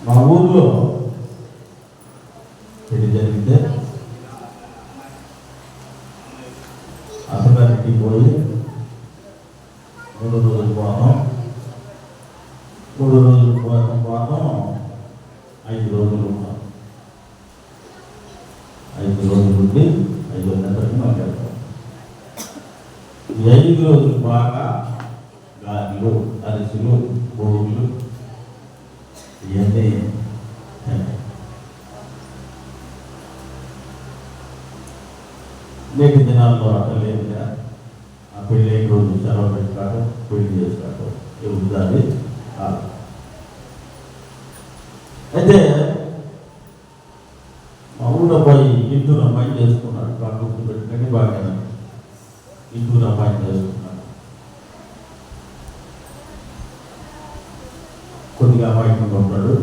మా ఊర్లో పెళ్లి జరిగితే అత్తగారికి పోయి 3 రోజులు పోతాం. 3 రోజులు పోతాం 5 రోజులు ఉంటాం. 5 రోజులు ఉండి 5 గంటలకి మాట్లాడతాం. ఈ 5 రోజులు బాగా గాలిలు, అరిసెలు, భోగులు ఇవన్నీ నేటి దినాల్లో అట్లా లేదుగా. ఆ పెళ్ళి 5 రోజులు సెలవు పెట్టుకోవడం, పెళ్లి చేసుకోవడం ఇవ్వాలి కాదు. అయితే మా ఊళ్ళో పోయి ఇంటూరు అమ్మాయి చేసుకున్నాడు. బాగా పెట్టుకొని బాగా ఇంటూరు అమ్మాయి చేసుకున్నాడు. కొద్దిగా అమాయకంగా ఉంటాడు,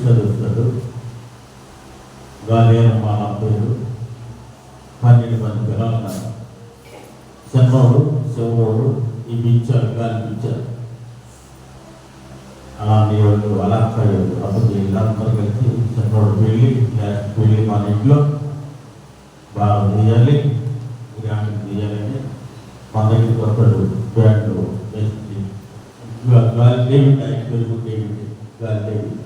చదువుతాడు. గాలేనమ్మా నా పేరు. 12 మంది పిల్లలు ఉన్నారు. చెన్నోడు, శివోడు, ఈ పిచ్చారు, గాలి పిచ్చారు, అలాంటి వాళ్ళు అలాంటి అప్పుడు వీళ్ళందరూ కలిసి చెన్నోడు పెళ్ళి మన ఇంట్లో బాగా తీయాలి, గ్రాండ్ తీయాలని మన దగ్గరికి వస్తాడు. బ్యాండ్లు వేసి గాలి డేవిడ్ ఆయన పెరుగు డేవిడ్ గాలి డేవిడ్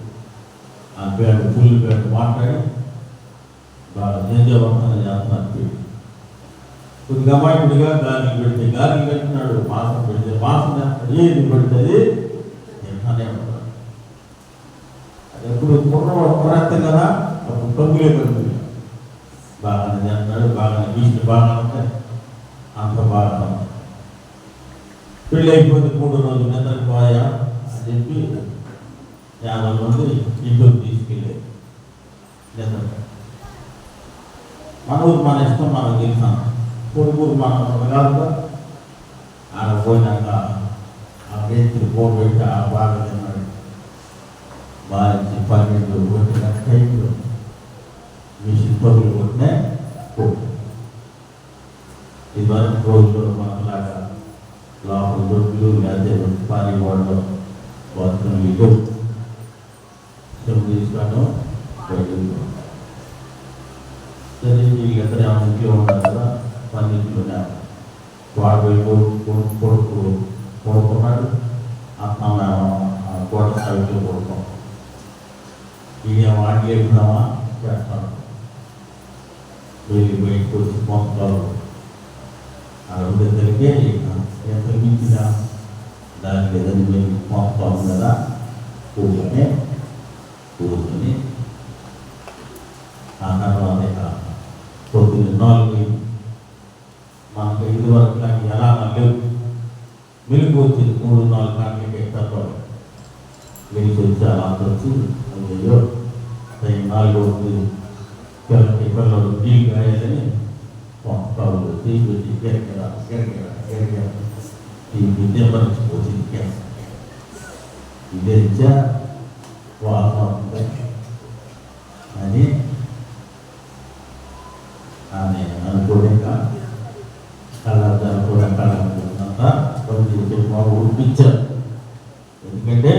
ఆ బ్యాండ్ ఫుల్ బ్యాండ్ మాట్లాడి బాగా నిజవర్తన చేస్తున్నారు. కొద్దిగా అమాయకుడిగా గాలి పెడితే గాలి పెట్టినాడు, మాసం పెడితే మాసం చేస్తాడు. ఏది పెడుతుంది తింటానే ఉంటాడు. అది ఎప్పుడు కుర్రత్తం కదా, అప్పుడు తగ్గులే పెడుతుంది. బాగానే చేస్తున్నాడు, బాగానే వీటి బాగా ఉంటాయి, అంత బాగా. పెళ్ళి అయిపోతే 3 రోజులు నిద్రకు పోయా అని చెప్పి 50 మంది ఇంట్లోకి తీసుకెళ్ళి నిద్ర. మన ఊరు మన ఇష్టం మనం గెలిచాం. కొడుకూరు మనం కాదు. ఆడ పోయినాక ఆ రేతులు పోబెట్టి ఆ బాగా తిన్నాడు. బాగా 12 కొట్టిన టైంలో మిషన్ పగులు కొట్టినా ఇదివరకు రోజుల్లో మనలాగా లోపల దొడ్లు లేదా పానీ వాడలో బాత్రూమ్ ఇటు తీసుకోవడం బయట. సరే వీళ్ళు ఎక్కడ ఇంట్లో ఉంటారు కదా, పన్నీటిలోనే వాడు కొడుకు కొడుకున్నాడు. అమ్మ కోట సాగులో కొడుతాం. ఇక వాటికి వెళ్తున్నామా చేస్తాను. వెళ్ళి బయటకు వచ్చి పంపుతారు. అడిగితే ఎంత మించిన దాని లేదని మేము పంపుతాము కదా. కూర్చొని ఆ తర్వాత పొద్దున్న 4 మనకు 5 వరకు నాకు ఎలా లేవు. వెలుగు వచ్చింది 3-4 గంటలకి తప్పదు. వెలికి వచ్చి అలా వచ్చి అయ్యో 4 అవుతుంది పిల్లలు నీళ్ళు కాయాలని పంపుతారు. తీసి గెరగరా ఈ విద్య మర్చిపోతుంది. ఇదే వాసన అని ఆమె అనుకోలేక కళ్ళద్దాలు కూడా కళ్ళంతా ఉడిపించారు. ఎందుకంటే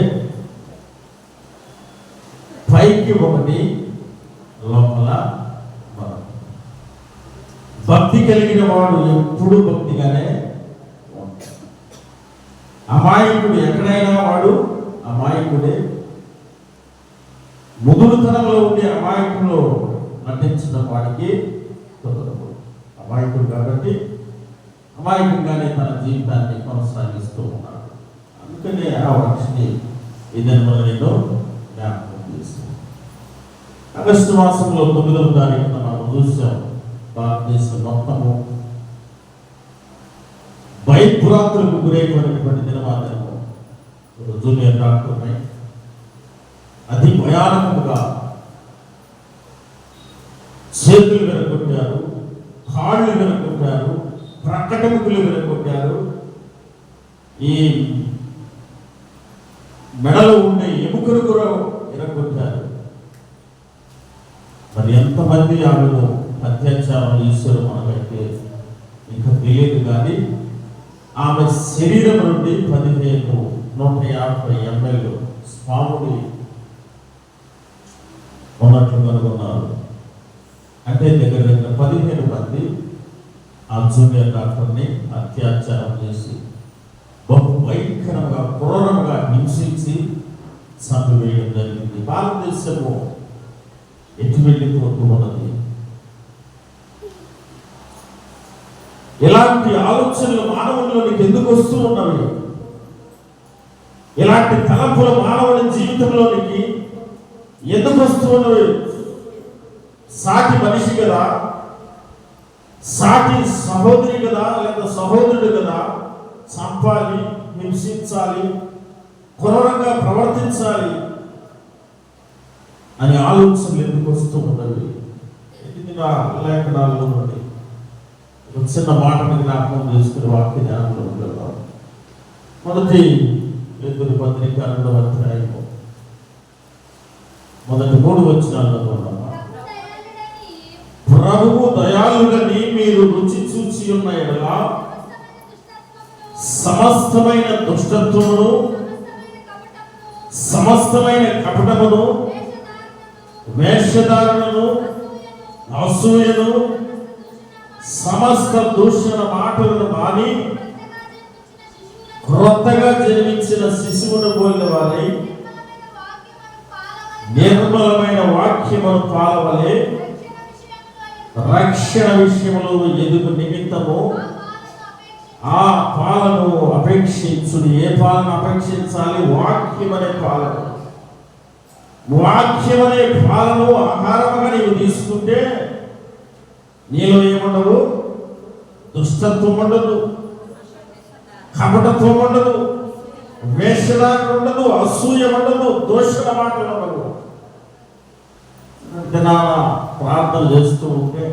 పైకి ఒకటి లోపల భక్తి కలిగిన వాడు ఎప్పుడు భక్తిగానే ఉంటాడు. అమాయకుడు ఎక్కడైనా వాడు అమాయకుడే. ముదురుతనంలో ఉండే అమాయకులు నటించిన వాడికి కుదరదు. అమాయకుడు కాబట్టి అమాయకంగానే తన జీవితాన్ని కొనసాగిస్తూ ఉన్నాడు. అందుకనే ఆ పక్షిని ఇదని మొదలైన జ్ఞాపకం చేస్తుంది. ఆగస్టు మాసంలో 9వ తారీఖున మనం చూసాం. భారతదేశం మొత్తము భయభ్రాంతులకు గురైపోయినటువంటి దినమాదినము. జూనియర్ డాక్టర్ని అతి భయానకముగా చేతులు విరగొట్టారు, కాళ్ళు విరగొట్టారు, ప్రక్కటముకులు విరగొట్టారు. ఈ మెడలో ఉండే ఎముకలు కూడా విరగొట్టారు. మరి ఎంతమంది ఆమెను అత్యాచారం చేశారు మనకైతే ఇంకా తెలియదు. కానీ ఆమె శరీరం నుండి 150 ml స్వాముడి ఉన్నట్లు కనుగొన్నారు. అంటే దగ్గర దగ్గర 15 మంది ఆ జూనియర్ డాక్టర్ని అత్యాచారం చేసి బహు భయంకరంగా క్రూరంగా హింసించి చంపివేయడం జరిగింది. భారతదేశము ఎటు వెళ్ళిపోతూ ఉన్నది. ఇలాంటి ఆలోచనలు మానవుల్లోనికి ఎందుకు వస్తూ ఉన్నవి? ఇలాంటి తలంపులు మానవుని జీవితంలోనికి ఎందుకు వస్తూ ఉన్నవి? సాటి మనిషి కదా, సాటి సహోదరి కదా, లేదా సహోదరుడు కదా, చంపాలి, హింసించాలి, క్రూరంగా ప్రవర్తించాలి అనే ఆలోచనలు ఎందుకు వస్తూ ఉన్నవి? ఇది నా లేఖనాల్లో నుండి ఒక చిన్న మాటని జ్ఞాపకం చేసుకుని వాక్య ధ్యానంలో ఉండేవారు. మొదటి పేతురు పత్రిక 2వ అధ్యాయము మొదటి 3 వచనాల్లో ఉన్నామా? ప్రభువు దయాళుడని మీరు రుచి చూచి ఉన్న ఎడల సమస్తమైన దుష్టత్వమును, సమస్తమైన కపటమును, వేషధారణను, అసూయను, సమస్త దూషణ మాటలను మాని క్రొత్తగా జన్మించిన శిశువును పోలిన వారై నిర్మలమైన వాక్యమును పాలవలే రక్షణ విషయంలో ఎదుగు నిమిత్తము ఆ పాలను అపేక్షించుడు. ఏ పాలను అపేక్షించాలి? వాక్యం అనే పాలను. వాక్యం అనే పాలను ఆహారముగా నీవు తీసుకుంటే నీలో ఏముండదు? దుష్టత్వం ఉండదు, కపటత్వం ఉండదు, వేషధారణ ఉండదు, అసూయ ఉండదు, దోషణ మాటలు ఉండదు. అంటే నా ప్రార్థన చేస్తూ ఉంటే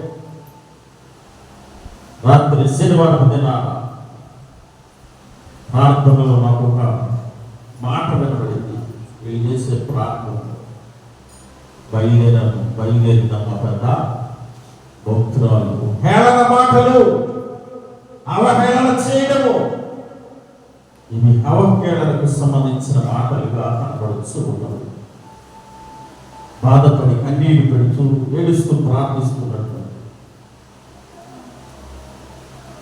రాత్రి శనివారం దినాన ప్రార్థనలో నాకు ఒక మాట వినబడింది. వీళ్ళు చేసే ప్రార్థన బయలుదేరినమ్మ పెద్ద భక్తురాలు హేళన మాటలు, అవహేళన చేయడము, ఇవి అవహేళనకు సంబంధించిన మాటలుగా కనబడుతూ ఉన్నవి. బాధపడి కన్నీరు పెడుతూ ఏడుస్తూ ప్రార్థిస్తున్నట్టు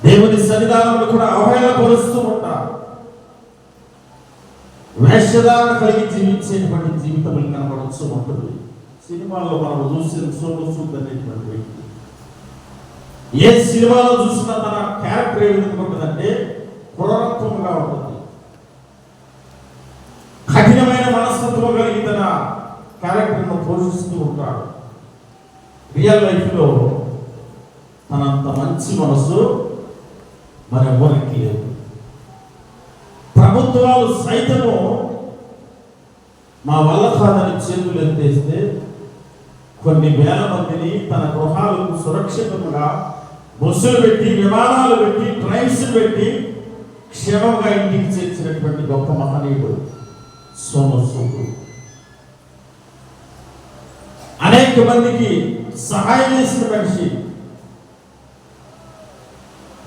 దేవుని సన్నిధానంలో కూడా అవహేళన పరుస్తూ ఉంటారు. వేషధారణ కలిగి జీవించేటువంటి జీవితం కనబడుతూ ఉంటుంది. సినిమాల్లో మనం చూసిన సోను సూద్ అనేటువంటి వ్యక్తి ఏ సినిమాలో చూసినా తన క్యారెక్టర్ ఏ విధంగా ఉంటుందంటే క్రూరత్వంగా ఉంటుంది. కఠినమైన మనస్తత్వం కలిగి తన క్యారెక్టర్ను పోషిస్తూ ఉంటాడు. రియల్ లైఫ్లో తనంత మంచి మనసు మరెవరికి లేదు. ప్రభుత్వాలు సైతము మా వల్ల కాదని చేతులు ఎత్తేస్తే కొన్ని వేల మందిని తన గృహాలకు సురక్షితంగా బస్సులు పెట్టి, విమానాలు పెట్టి, ట్రైన్స్ పెట్టి క్షేమంగా ఇంటికి చేర్చినటువంటి గొప్ప మహనీయుడు సోను సూద్. అనేక మందికి సహాయం చేసిన మనిషి.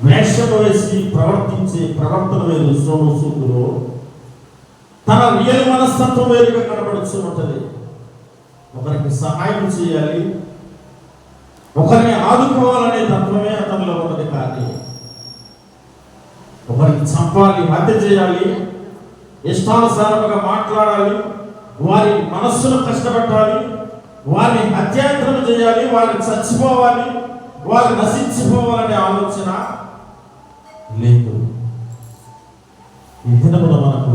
వేషం వేసి ప్రవర్తించే ప్రవర్తన వేరు సోను సూద్లో. తన రియల్ మనస్తత్వం వేరుగా కనబడుతూ ఉంటుంది. ఒకరికి సహాయం చేయాలి, ఒకరిని ఆదుకోవాలనే తత్వమే అతనిలో ఉన్నది. కానీ ఒకరికి చంపాలి, హత్య చేయాలి, ఇష్టానుసారంగా మాట్లాడాలి, వారి మనస్సును కష్టపెట్టాలి, వారిని హత్యాయత్నం చేయాలి, వారిని చచ్చిపోవాలి, వారు నశించిపోవాలనే ఆలోచన లేదు. ఈ దినమున మనకు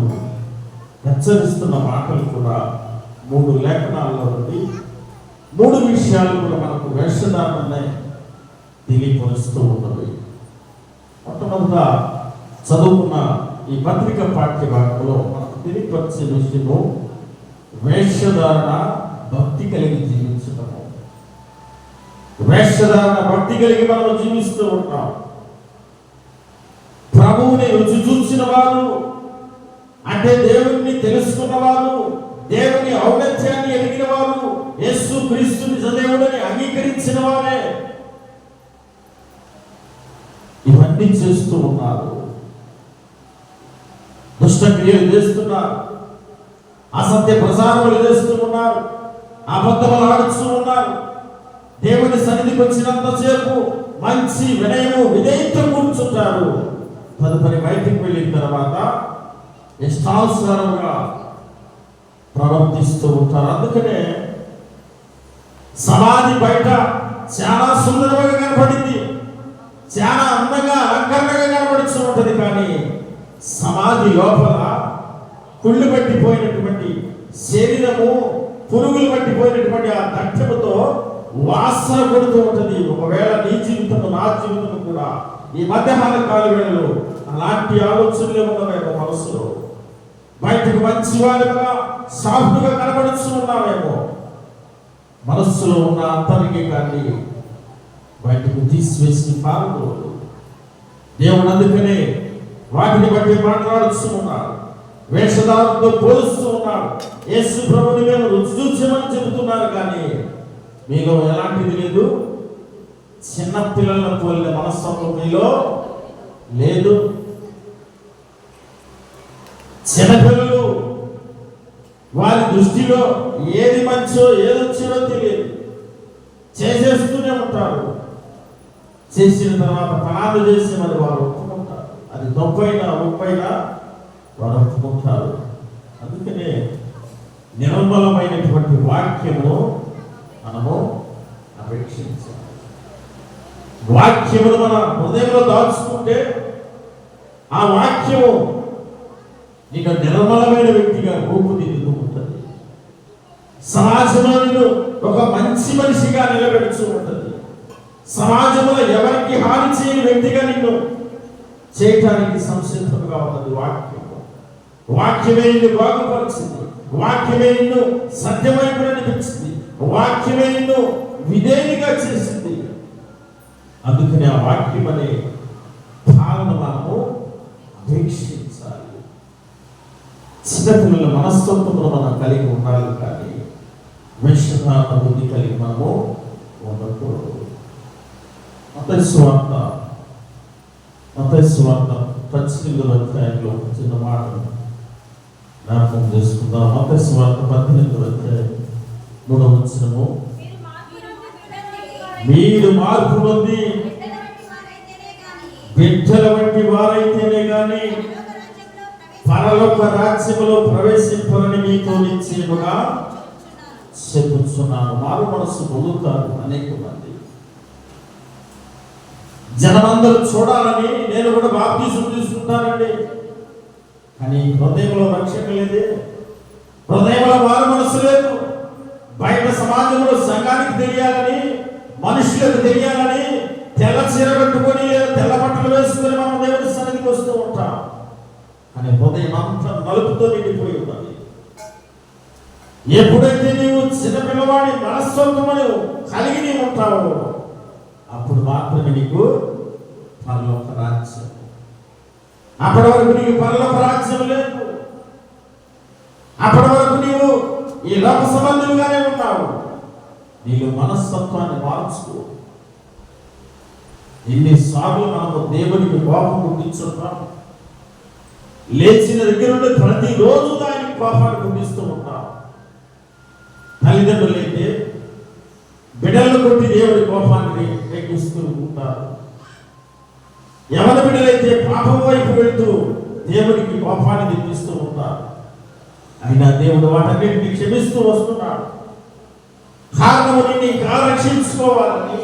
హెచ్చరిస్తున్న మాటలు కూడా 3 లేఖనాల్లో నుండి 3 విషయాలు కూడా మనకు వేషధారణనే తెలియపరుస్తూ ఉన్నవి. మొట్టమొదట చదువుకున్న ఈ పత్రిక పాఠ్య భాగంలో మనకు తెలియపరిచే విషయము వేషధారణ భక్తి కలిగి జీవించటము. వేషధారణ భక్తి కలిగి మనం జీవిస్తూ ఉంటాం. ప్రభువుని రుచి చూసిన వారు అంటే దేవుణ్ణి తెలుసుకున్న వారు, దేవుని ఔన్నత్యాన్ని ఎరిగిన వారు, యేసు క్రీస్తు నిజదేవుడని అంగీకరించిన వారే ఇవన్నీ చేస్తూ ఉన్నారు. దుష్టక్రియలు చేస్తున్నారు, అసత్య ప్రసారములు చేస్తూ ఉన్నారు, అబద్ధములు ఆడుతూ ఉన్నారు. దేవుని సన్నిధికి వచ్చినంతసేపు మంచి వినయము విధేయత కూర్చుంటారు. తదుపరి బయటికి వెళ్ళిన తర్వాత ఇష్టానుసారంగా ప్రవర్తిస్తూ ఉంటారు. అందుకనే సమాధి బయట చాలా సుందరంగా కనపడింది, చాలా అందంగా అలంకరణగా కనపడుతూ ఉంటుంది. కానీ సమాధి లోపల కుళ్ళు పట్టిపోయినటువంటి శరీరము, పురుగులు పట్టిపోయినటువంటి ఆ దట్టముతో వాసన కొడుతూ ఉంటుంది. ఒకవేళ నీ జీవితము నా జీవితము కూడా ఈ మధ్యాహ్న కాల వేళలో అలాంటి ఆలోచనలే ఉన్నవేమో మనసులో. బయటకు మంచి వాడుగా సాఫ్ట్గా కనబడుతూ ఉన్నామేమో, మనస్సులో ఉన్న అంతరికి కానీ బయటకు తీసివేసి పాల్గొడు. దేవుడు అందుకనే వాటిని బట్టి మాట్లాడుతూ ఉన్నాడు, వేషధారంతో పోలుస్తూ ఉన్నాడు. యేసు ప్రభుని మేము రుచి చూసామని చెబుతున్నారు, కానీ మీలో ఎలాంటిది లేదు. చిన్న పిల్లలను పోలిన మనస్తత్వం మీలో లేదు. చిన్నపిల్లలు వారి దృష్టిలో ఏది మంచో ఏది చెడో తెలియదు, చేసేస్తూనే ఉంటారు. చేసిన తర్వాత పనాలు చేసి మరి వారు ఒప్పుకుంటారు. అది తప్పైనా ఒప్పైనా వారు ఒప్పుకుంటారు. అందుకనే నిర్మలమైనటువంటి వాక్యము మనము అపేక్షించాలి. వాక్యమును మన హృదయంలో దాచుకుంటే ఆ వాక్యము నీకు నిర్మలమైన వ్యక్తిగా రూపుదిద్దుతూ ఉంటుంది. సమాజంలో ఒక మంచి మనిషిగా నిలబెడుతూ ఉంటుంది. సమాజంలో ఎవరికి హాని చేయని వ్యక్తిగా నిన్ను చేయటానికి సంసిద్ధంగా ఉన్నది వాక్యము. వాక్యమే నిన్ను బాగుపరిచింది. వాక్యమే నిన్ను సత్యమైపు నడిపించింది. వాక్యమే నిన్ను విధేయునిగా చేసింది. అందుకని ఆ వాక్యం అనే పాలన మనము అపేక్షించాలి. చిన్నపిల్లల మనస్తత్వంలో మనం కలిగి ఉండాలి, కానీ వేషధారణ బుద్ధి కలిగి మనము ఉండకూడదు. మత్తయి సువార్త 18వ అధ్యాయంలో చిన్న మాట జ్ఞాపకం చేసుకుందాం. మత్తయి సువార్త 18వ అధ్యాయం 3వ వచనము, మీరు మార్పు పొంది బిడ్డల వంటి వారైతేనే గాని పరలోక రాజ్యములో ప్రవేశింపరని మీతో నిశ్చయముగా చెప్పుచున్నాను. మారు మనసు పొందుతారు అనేక మంది. జనమందరూ చూడాలని నేను కూడా బాప్తిసం తీసుకుంటానండి, కానీ హృదయంలో రక్షణ లేదే, హృదయంలో మారు మనసు లేదు. బయట సమాజంలో సంఘానికి తెలియాలని, మనుషులకు తెలియాలని తెల్ల చీర కట్టుకొని తెల్ల బట్టలు వేసుకొని మనం దేవుడి సన్నిధికి వస్తూ ఉంటాం, కానీ హృదయం అంతా నలుపుతో నిండిపోయి ఉన్నది. ఎప్పుడైతే నీవు చిన్నపిల్లవాడి మనస్తత్వమును కలిగి నీవు ఉంటావో అప్పుడు మాత్రమే నీకు పరలోక రాజ్యం. అప్పటి వరకు నీకు పరలోక రాజ్యం లేదు. అప్పటి వరకు నీవు ఈ లోక సంబంధులుగానే ఉంటావు. నీవు మనస్తత్వాన్ని మార్చుకో. ఎన్నిసార్లు మనము దేవునికి కోపం పుట్టించుంటాం. లేచిన దగ్గర నుండి ప్రతిరోజు దానికి కోపాన్ని పుట్టిస్తూ ఉంటాం. తల్లిదండ్రులు అయితే బిడ్డలను కొట్టి దేవుడి కోపాన్ని రేగిస్తూ ఉంటారు. యవన బిడ్డలైతే పాపం వైపు వెళ్తూ దేవుడికి కోపాన్ని తెప్పిస్తూ ఉంటారు. అయినా దేవుడు వాటన్నిటిని క్షమిస్తూ వస్తున్నాడు. కారణము నిన్ను ఇంకా రక్షించుకోవాలని,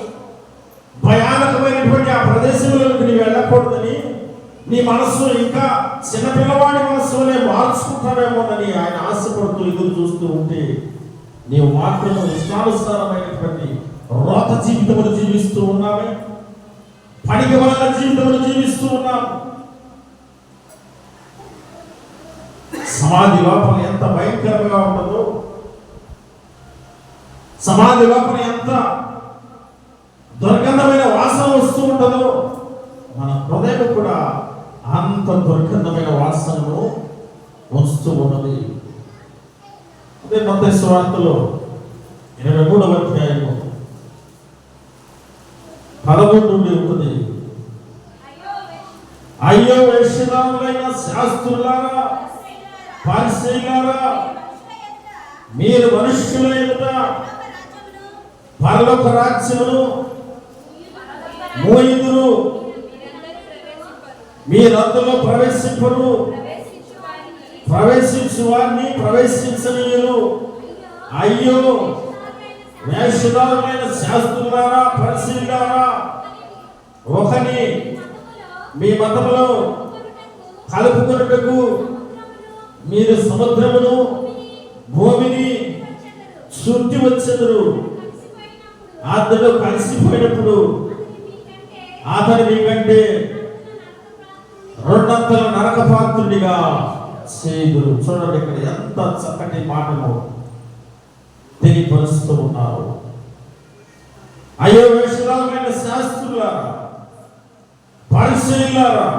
భయానకమైనటువంటి ఆ ప్రదేశంలోకి నీవు వెళ్ళకూడదని, నీ మనస్సు ఇంకా చిన్నపిల్లవాడి మనస్సునే మార్చుకుంటావేమోనని ఆయన ఆశపడుతూ ఎదురు చూస్తూ ఉంటే నీవు మాత్రము ఇష్టానుసారమైనటువంటి రోత జీవితమును జీవిస్తూ ఉన్నామే, పనికి వలన జీవితమును జీవిస్తూ ఉన్నాము. సమాధి లోపల ఎంత భయంకరంగా ఉంటుందో, సమాధి లోపల ఎంత దుర్గంధమైన వాసన వస్తూ ఉంటుందో, మన హృదయం కూడా అంత దుర్గంధమైన వాసనను వస్తూ ఉన్నది. అదే మత్తయి సువార్తలో 23వ అధ్యాయము 11 నుండి ఉంటుంది. అయ్యో వేషధారులైన శాస్త్రులారా, పరిసయ్యులారా, మీరు మనుష్యుల ఎదుట పరలోక రాజ్యమును మోయుదురు, మీరందులో ప్రవేశింపరు, ప్రవేశించు వారిని ప్రవేశించనీయులు. అయ్యో వేషధారులైన శాస్త్రులారా, పరిశీలారా, ఒకని మీ మతములో కలుపుకొనుటకు మీరు సముద్రమును భూమిని చుట్టి వచ్చెదరు. అతడు కలిసిపోయినప్పుడు అతడు మీకంటే రెండంతల నరకపాత్రుడిగా చేయుదురు. చూడండి, ఇక్కడ ఎంత చక్కటి మాటలు తెలియపరుస్తూ ఉన్నారు. అయ్యో వేషధారులైన శాస్త్రులారా, పరిశీలారా,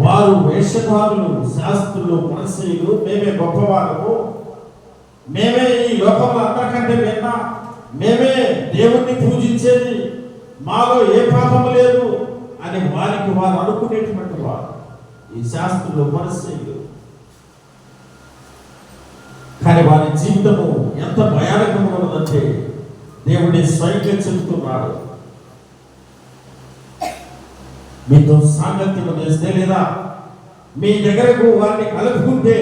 వారు వేషధారులు, శాస్త్రులు, పరిశీలు, మేమే గొప్పవాళ్ళము, మేమే ఈ లోకంలో అందరికంటే విన్నా, మేమే దేవుణ్ణి పూజించేది, మాలో ఏ పాపము లేదు అని వారికి వారు అనుకునేటువంటి వారు ఈ శాస్త్రులు, పరిశీలు. కానీ వారి జీవితము ఎంత భయానకంగా ఉన్నదంటే దేవుడి స్వయంగా చెబుతున్నాడు. మీతో సాంగత్యం చేస్తే లేదా మీ దగ్గరకు వారిని కలుపుకుంటే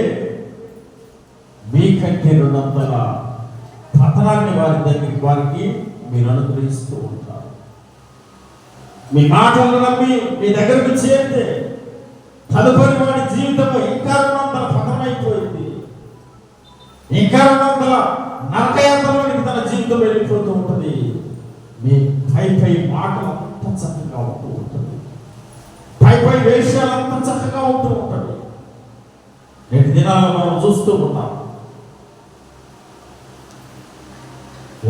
మీకంటే రెండంతల పతనాన్ని వారికి మీరు అనుగ్రహిస్తూ ఉంటారు. మీ మాటలను నమ్మి మీ దగ్గరకు చేరితే తదుపరి వాడి జీవితం ఇంకా రెండంతల పతనమైపోయింది, ఇంకా రెండంతల నరకయాత్రలోనికి తన జీవితం వెళ్ళిపోతూ ఉంటుంది. మీ పై మాటలు అంత చక్కగా ఉంటూ ఉంటుంది, పై వేషాలు అంత చక్కగా ఉంటూ ఉంటుంది. నేటి దినాల్లో మనం చూస్తూ ఉన్నాం,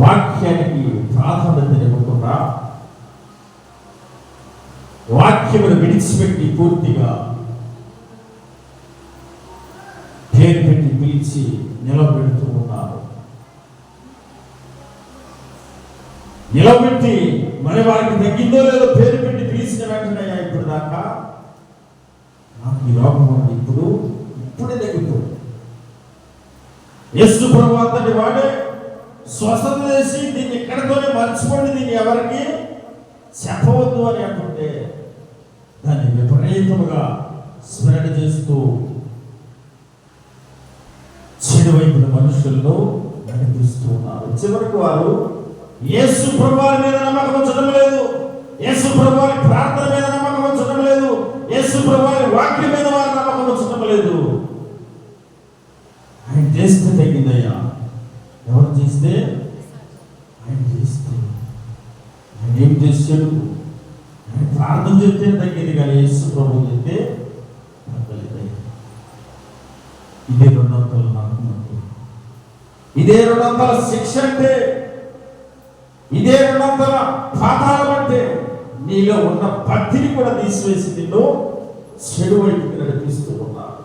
వాక్యానికి ప్రాధాన్యత ఇవ్వకుండా వాక్యమును విడిచిపెట్టి పూర్తిగా పేరు పెట్టి పిలిచి నిలబెడుతూ ఉన్నారు. నిలబెట్టి మరి వారికి తగ్గిందో లేదో పేరు పెట్టి పిలిచిన వెంటనే ఇప్పుడు దాకా నాకు ఈ రోగం ఉంది, ఇప్పుడే తగ్గిపోయింది. యేసు ప్రభువు అంతటి వాడే స్వస్థత చేసి దీన్ని ఎక్కడితోనే మర్చిపోండి, దీన్ని ఎవరికి చెప్పవద్దు అని అంటుంటే దాన్ని విపరీతముగా స్మరణ చేస్తూ చెడు వైపున మనుషులను నడిపిస్తూ ఉన్నారు. చివరికి వారు యేసు ప్రభువు మీద నమ్మకం ఉంచడం లేదు, యేసు ప్రభువు ప్రార్థన మీద నమ్మకం ఉంచడం లేదు, యేసు ప్రభువు వాక్యం మీద వారు నమ్మకం ఉంచడం లేదు. ఆయన చేస్తే తగ్గిందయ్యా, ఎవరు చేస్తే ఆయన చేస్తే ఆయన ఏం చేశాడు? ఆయన ప్రార్థన చెప్తే తగ్గింది, కానీ యేసు ప్రభువు చెప్తే తగ్గలేదు. ఇదే రెండంతల నమ్మకం, ఇదే రెండంతల శిక్ష అంటే, ఇదే రెండంతల పాతాళం అంటే నీలో ఉన్న భక్తిని కూడా తీసివేసి నిన్ను చెడు వైపుకి నడిపిస్తూ ఉన్నారు.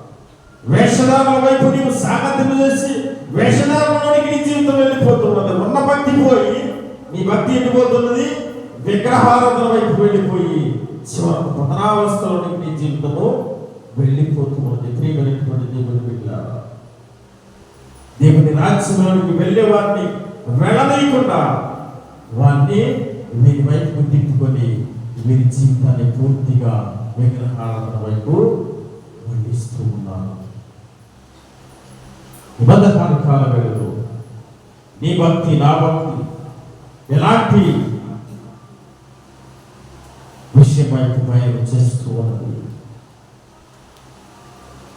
వేషధారుల వైపు నీవు సాగత్యం చేసి వేషధారులలోనికి నీ జీవితం వెళ్ళిపోతున్నది. ఉన్న భక్తి పోయి నీ భక్తి ఎండిపోతున్నది, విగ్రహారాధన వైపు వెళ్ళిపోయి చివరకు పతనావస్థలోనికి నీ జీవితము వెళ్ళిపోతున్నది. ప్రియమైనటువంటి దేవుని బిడ్డలారా, దేవుని రాజ్యంలోనికి వెళ్ళే వారిని వెళ్ళనీయకుండా వారిని వీరి వైపు తిప్పుకొని వీరి జీవితాన్ని పూర్తిగా విగ్రహారాధన వైపు మళ్ళిస్తూ ఉన్నారు. నిబంధన కాల వేళలో నీ భక్తి నా భక్తి ఎలాంటి విషయం వైపు బయలు చేస్తూ ఉన్నది.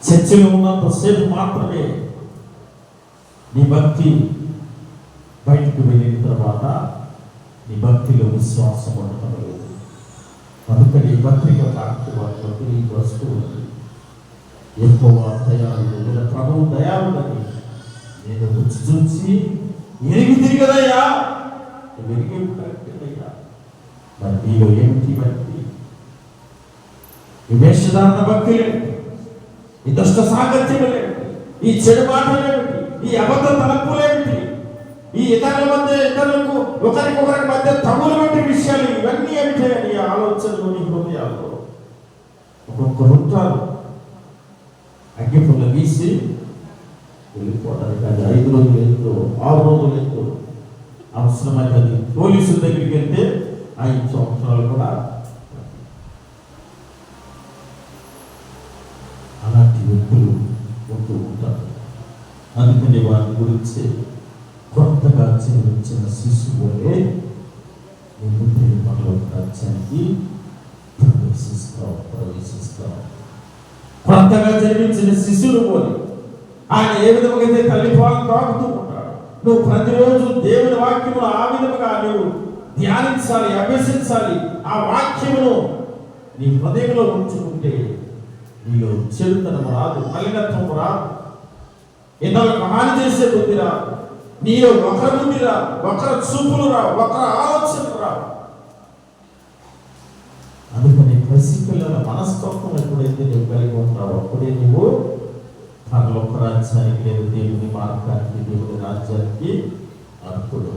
చర్చలో ఉన్నంతసేపు మాత్రమే నీ భక్తి బయటకు వెళ్ళిన తర్వాత నీ భక్తిలో విశ్వాసం ఉండటం లేదు. అందుకని ఈ పత్రిక వాటిలోకి నీకు వస్తూ ఉంది. ఎక్కువ దయాళుడు ప్రభువు దయాళుడని నేను రుచి చూసి ఎరిగి తిరిగదయ్యా, ఎరిగి కరెక్ట్గా. మరి నీలో ఏమిటి భక్తి? ఈ వేషధారణ భక్తి లేమిటి? ఈ దుష్ట సాంగత్యం లేమిటి? ఈ చెడు మాటలేమిటి? ఈ అబద్ధ తలంపులేమిటి? ఈ ఇతరుల మధ్య ఇతరులకు ఒకరికొకరి మధ్య తగులు వంటి విషయాలు ఇవన్నీ ఏమిటాయి? నీ ఆలోచనలు నీ హృదయాల్లో ఒక్కొక్కరు ఉంటారు. అగ్గిపుల్ల గీసి వెళ్ళిపోవడానికి అది 5 రోజులు ఏంటో 6 రోజులు ఏంటో అవసరమైతే అది పోలీసుల దగ్గరికి వెళ్తే 5 సంవత్సరాలు కూడా. అలాంటి వ్యక్తులు ఉంటూ ఉంటారు. అందుకని వారి గురించి కొత్తగా జన్మించిన శిశువులే నేను పరలోక రాజ్యానికి ప్రవేశిస్తావు. కొత్తగా జన్మించిన శిశువులు పోలి ఆయన ఏ విధముగా అయితే తల్లి పాలు తాగుతూ ఉంటాడు, నువ్వు ప్రతిరోజు దేవుని వాక్యమును ఆ విధముగా నువ్వు ధ్యానించాలి, అభ్యసించాలి. ఆ వాక్యమును నీ హృదయంలో ఉంచుకుంటే నీలో చెడుతనం రాదు, మలినత్వం రాదు, ఇతరులకు హాని చేసే బుద్ధి రాదు, నీలో ఒకరి బుద్ధి రాదు, ఒకరి చూపులు రావు, ఒకరి ఆలోచనలు రావు. అందుకని పసిపిల్లల మనస్తత్వం ఎప్పుడైతే నువ్వు కలిగి ఉంటావో అప్పుడే నువ్వు పరలోక రాజ్యానికి లేదు, దేవుని మార్గానికి, దేవుని రాజ్యానికి అర్హుడు.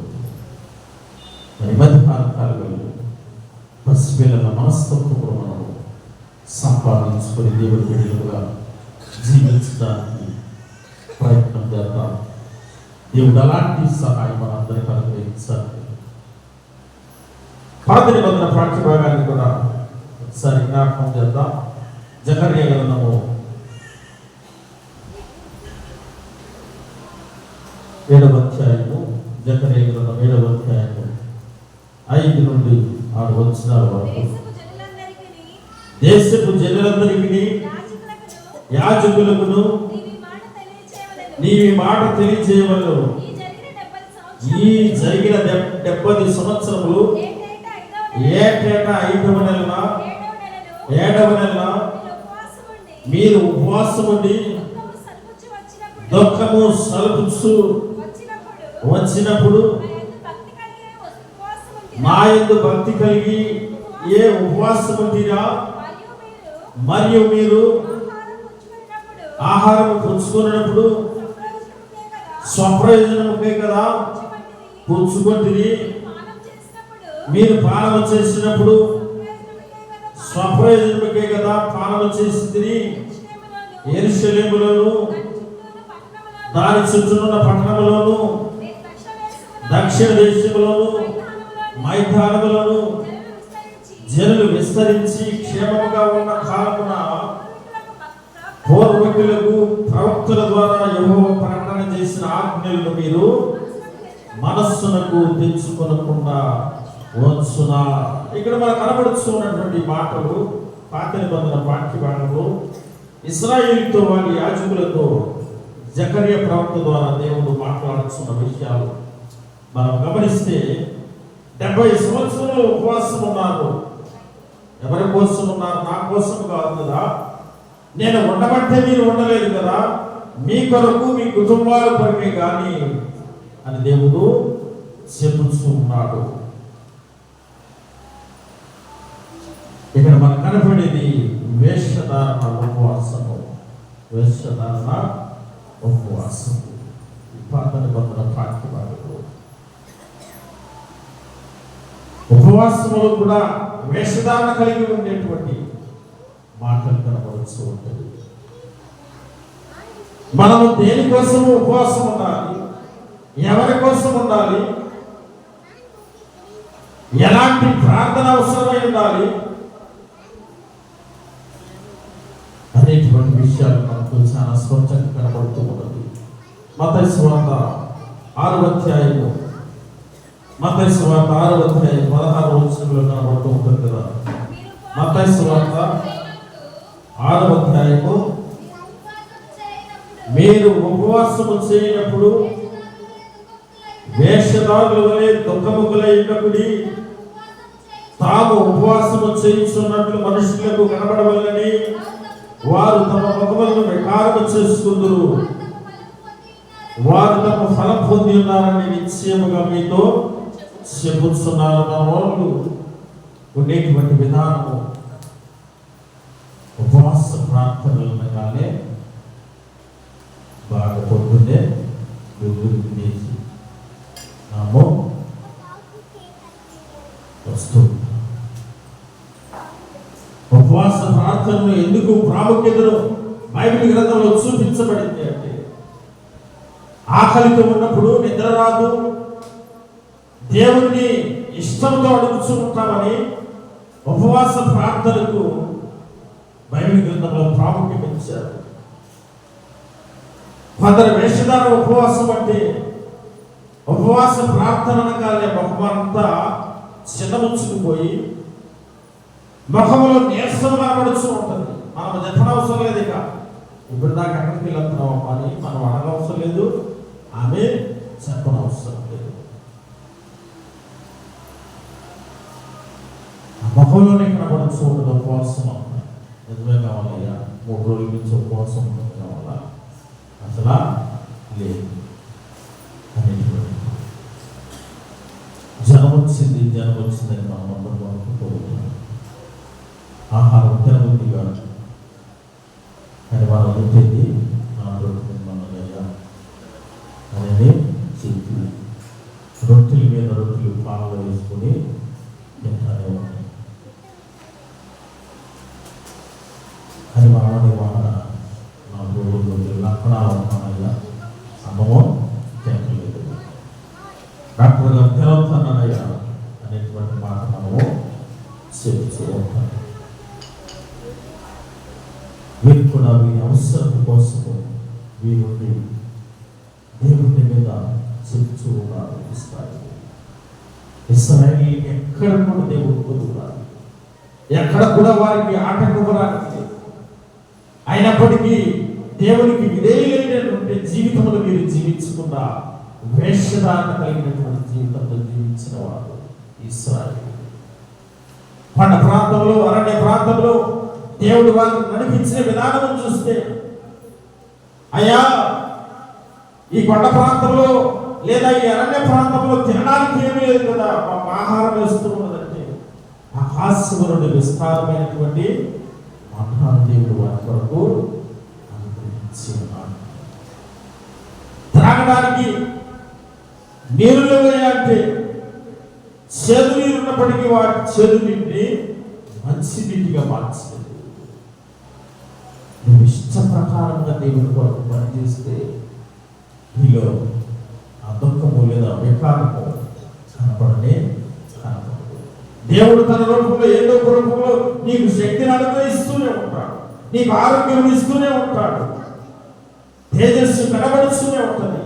మరి మధ్య మార్గాలు వెళ్ళి పసిపిల్లల మనస్తత్వంలో మనము సంపాదించుకొని దేవుడి బిడ్డలుగా జీవించడానికి ప్రయత్నం చేద్దాం. దేవుడు అలాంటి సహాయం మనందరికీ అనుగ్రహించాలి. పాత నిబంధన పాఠ్య భాగాన్ని కూడా ఒకసారి జ్ఞాపకం చేద్దాం. జకర్యా గ్రంథము 7వ అధ్యాయము, జకర్యా గ్రంథం 7వ అధ్యాయము 5 నుండి 6 వచనాల వరకు. దేశపు జనులందరికీ యాజకులకును నీవి మాట తెలియచేయవలెను. ఈ జరిగిన 70 సంవత్సరములు ఏటేటా 5వ నెలన 7వ నెలన మీరు ఉపవాసం ఉండి దుఃఖము సలుపుచు వచ్చినప్పుడు మా యందు భక్తి కలిగి ఏ ఉపవాసం ఉండిరా, మరియు మీరు ఆహారం పుచ్చుకున్నప్పుడు స్వప్రయోజనముకే కదా పుచ్చుకొంటిరి. మీరు పానము చేసినప్పుడు స్వప్రయోజనముకే కదా పానము చేసింది. యెరూషలేములోను దాని చుట్టూనున్న పట్టణములోను దక్షిణ దేశములోను మైదానములోను జనులు విస్తరించి క్షేమముగా ఉన్న కాలమున పూర్వీకులకు ప్రవక్తల ద్వారా యెహోవా ప్రకటన చేసిన ఆజ్ఞలను మీరు మనస్సునకు తెచ్చుకొనకుండా వచ్చునా. ఇక్కడ మనకు కనబడుతున్నటువంటి మాటలు పాత నిబంధన పాఠ్య భాగంలో ఇశ్రాయేలుతో వారి యాజకులతో జకర్యా ప్రవక్త ద్వారా దేవుడు మాట్లాడుతున్న విషయాలు మనం గమనిస్తే 70 సంవత్సరాలు ఉపవాసం ఉన్నారు. ఎవరి కోసం ఉన్నారు? నా కోసం కాదు కదా, నేను ఉండబట్టే మీరు ఉండలేదు కదా, మీ కొరకు మీ కుటుంబాల కొరకే కానీ అని దేవుడు చెబుతూ ఉన్నాడు. ఇక్కడ మనకు కనపడేది వేషధారణ ఉపవాసము. వేషధారణ ఉపవాసము పాత నిబంధన పాఠ్య భాగంలో ఉపవాసములో కూడా వేషధారణ కలిగి ఉండేటువంటి మాటలు కనబడుతూ ఉంటుంది. మనము దేనికోసము ఉపవాసం ఉండాలి, ఎవరి కోసం ఉండాలి, ఎలాంటి ప్రార్థన అవసరమై ఉండాలి అనేటువంటి విషయాలు మనకు చాలా స్పష్టంగా కనబడుతూ ఉన్నది. మత్తయి సువార్త 6వ అధ్యాయము 16వ వచనంలో కనబడుతూ ఉంటుంది కదా. మత్తయి సువార్త 6వ అధ్యాయము మీరు ఉపవాసము చేయనప్పుడు వేషధారుల వలె దుఃఖముఖులై ఉండకుడి, తాము ఉపవాసము చేయించున్నట్లు మనుషులకు కనబడవలని వారు తమ ముఖములను వికారము చేసుకుందురు. వారు తమ ఫలం పొంది ఉన్నారని నిశ్చయముగా మీతో చెప్పుచున్నారు. మన వాళ్ళు ఉండేటువంటి విధానము ఉపవాస ప్రార్థనలు కానీ బాగా పొద్దున్నే తినేసి వస్తూ ఉపవాస ప్రార్థనలు ఎందుకు ప్రాముఖ్యతను బైబిల్ గ్రంథంలో చూపించబడింది అంటే ఆకలితో ఉన్నప్పుడు నిద్ర రాదు, దేవుణ్ణి ఇష్టంతో అడుగుతూ ఉంటామని ఉపవాస ప్రార్థనకు బైబిల్ గ్రంథంలో ప్రాముఖ్యం ఇచ్చారు. కొందరు వేషధార ఉపవాసం అంటే ఉపవాస ప్రార్థన అనగానే ముఖమంతా చిన్నముచ్చుకుపోయి ముఖంలో నీరసం కనబడుతూ ఉంటుంది. మనం చెప్పనవసరం లేదు, ఇక ఇప్పుడు దాకా ఎక్కడికి వెళ్తున్నాం అని మనం అడగవసరం లేదు, ఆమె చెప్పనవసరం లేదు. ముఖంలోనే కనబడుతూ ఉంటుంది ఉపవాసం. నిజమే కావాలయ్యా, 3 రోజుల నుంచి ఉపవాసం ఉంటుంది కావాలా, అసలు లేదు అనేటువంటి జనం వచ్చిందని మనం అందరం అనుకుంటున్నాం. ఆహారం తినబుద్ధిగా కానీ వాళ్ళు ఉంటుంది నా రొట్టె మనయ్యా అనేది చెప్పి రొట్టెల మీద రొట్టెలు పాలలో వేసుకొని తింటానే ఉన్నాయి. అని వాడే వాడ నా రోజులు అక్కడ ఉన్నానయ్యా, అమ్మమో తినలేదు, డాక్టర్ గారు తినవుతానయ్యా అనేటువంటి మాట మనము చెప్తూ ఉంటాం. వీరు కూడా వీరి అవసరం కోసము వీరుండి దేవుని మీద చెప్తూ ఉన్నారు. ఇశ్రాయేలు ఎక్కడ కూడా దేవుడు పొందుతున్నారు, ఎక్కడ కూడా వారికి ఆటంకపడానికి. అయినప్పటికీ దేవునికి విధేయులైనటువంటి జీవితంలో వీరు జీవించుకున్న వేషధారణ కలిగినటువంటి జీవితంలో జీవించిన వారు ఇశ్రాయేలు. కొండ ప్రాంతంలో, అరణ్య ప్రాంతంలో దేవుడు వారిని నడిపించిన విధానం చూస్తే, అయ్యా ఈ కొండ ప్రాంతంలో లేదా ఈ అరణ్య ప్రాంతంలో తినడానికి ఏమీ లేదు కదా, మాకు ఆహారం వేస్తూ ఉన్నదంటే ఆకాశమునుడి విస్తారమైనటువంటి మన్నాను దేవుడు వారి కొరకు అనుగ్రహించి ఉన్నాడు. త్రాగడానికి నీరు అంటే చేదు నీరు ఉన్నప్పటికీ వాటి చేదు నీటిని మంచి నీటిగా మార్చింది. నువ్వు ఇష్ట ప్రకారంగా దేవుని కొరకు పనిచేస్తే నీలో ఆ దుఃఖము లేదా వికారము కనపడనే కనపడదు. దేవుడు తన రూపంలో ఏదో ఒక రూపంలో నీకు శక్తిని అనుగ్రహిస్తూనే ఉంటాడు, నీకు ఆరోగ్యం ఇస్తూనే ఉంటాడు, తేజస్సు కనబడుతూనే ఉంటుంది.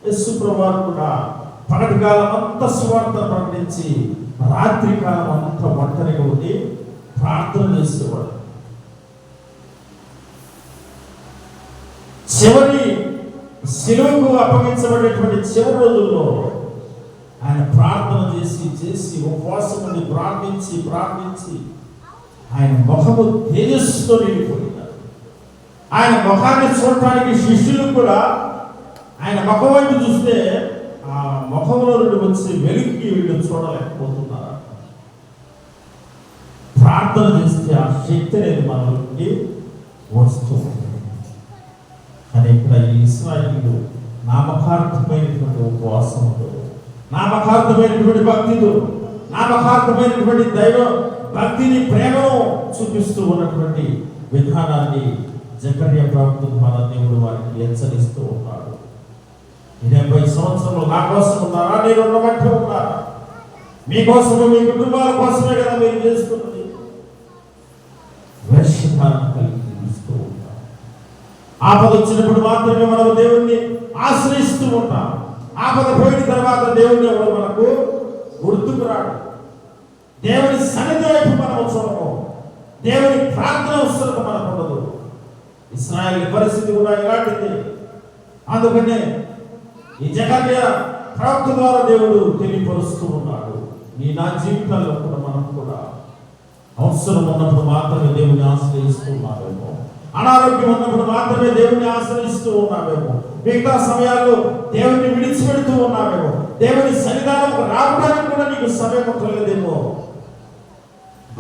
యేసు ప్రభువు కూడా పగటి కాలం అంతా సువార్త ప్రకటించి రాత్రి కాలం అంతా ఒంటరిగా ఉండి ప్రార్థన చేసేవాడు. చివరి శిలువకు అప్పగించబడేటువంటి చివరి రోజుల్లో ఆయన ప్రార్థన చేసి ఉపవాసం నుండి ప్రార్థించి ఆయన ముఖము తేజస్సుతో నిండిపోయినారు. ఆయన ముఖాన్ని చూడటానికి శిష్యులు కూడా ఆయన ముఖం వైపు చూస్తే ఆ ముఖంలో నుండి వచ్చి వెలికి వీళ్ళు చూడలేకపోతున్నారు. ప్రార్థన చేస్తే ఆ శక్తి అనేది మనకి వస్తుంది. కానీ ఇక్కడ ఈ ఇశ్రాయేలు నామకార్థమైనటువంటి ఉపవాసంతో, నామకార్థమైనటువంటి భక్తితో, నామకార్థమైనటువంటి దైవ భక్తిని, ప్రేమను చూపిస్తూ ఉన్నటువంటి విధానాన్ని జకర్యా ప్రవక్త ద్వారా దేవుడు వారికి హెచ్చరిస్తూ ఉన్నాడు. 70 సంవత్సరాలు నా కోసం ఉన్నారా, నేను ఉన్నట్టు ఉన్నారా? మీకోసమే, మీ కుటుంబాల కోసమే కదా మీరు చేస్తున్నది. వేషధారణ కలిగి జీవిస్తూ ఉంటారు. ఆపద వచ్చినప్పుడు మాత్రమే మనం దేవుణ్ణి ఆశ్రయిస్తూ ఉంటాం. ఆపద పోయిన తర్వాత దేవుని ఎవరు మనకు గుర్తుకు రాడు. దేవుని సన్నిధి వైపు మనం చూడము, దేవుని ప్రార్థన అవసరం మనకు ఉండదు. ఇశ్రాయేలు పరిస్థితి కూడా ఇలాంటిది. అందుకనే ఈ జకర్యా ప్రవక్త ద్వారా దేవుడు తెలియపరుస్తూ ఉన్నాడు. నా జీవితాల్లో కూడా మనం కూడా అవసరం ఉన్నప్పుడు మాత్రమే దేవుని ఆశ్రయిస్తూ ఉన్నామేమో, అనారోగ్యం ఉన్నప్పుడు మాత్రమే దేవుని ఆశ్రయిస్తూ ఉన్నామేమో, మిగతా సమయాల్లో దేవుని విడిచిపెడుతూ ఉన్నామేమో, దేవుని సన్నిధానం రావడానికి కూడా నీకు సమయం ఉండలేదేమో.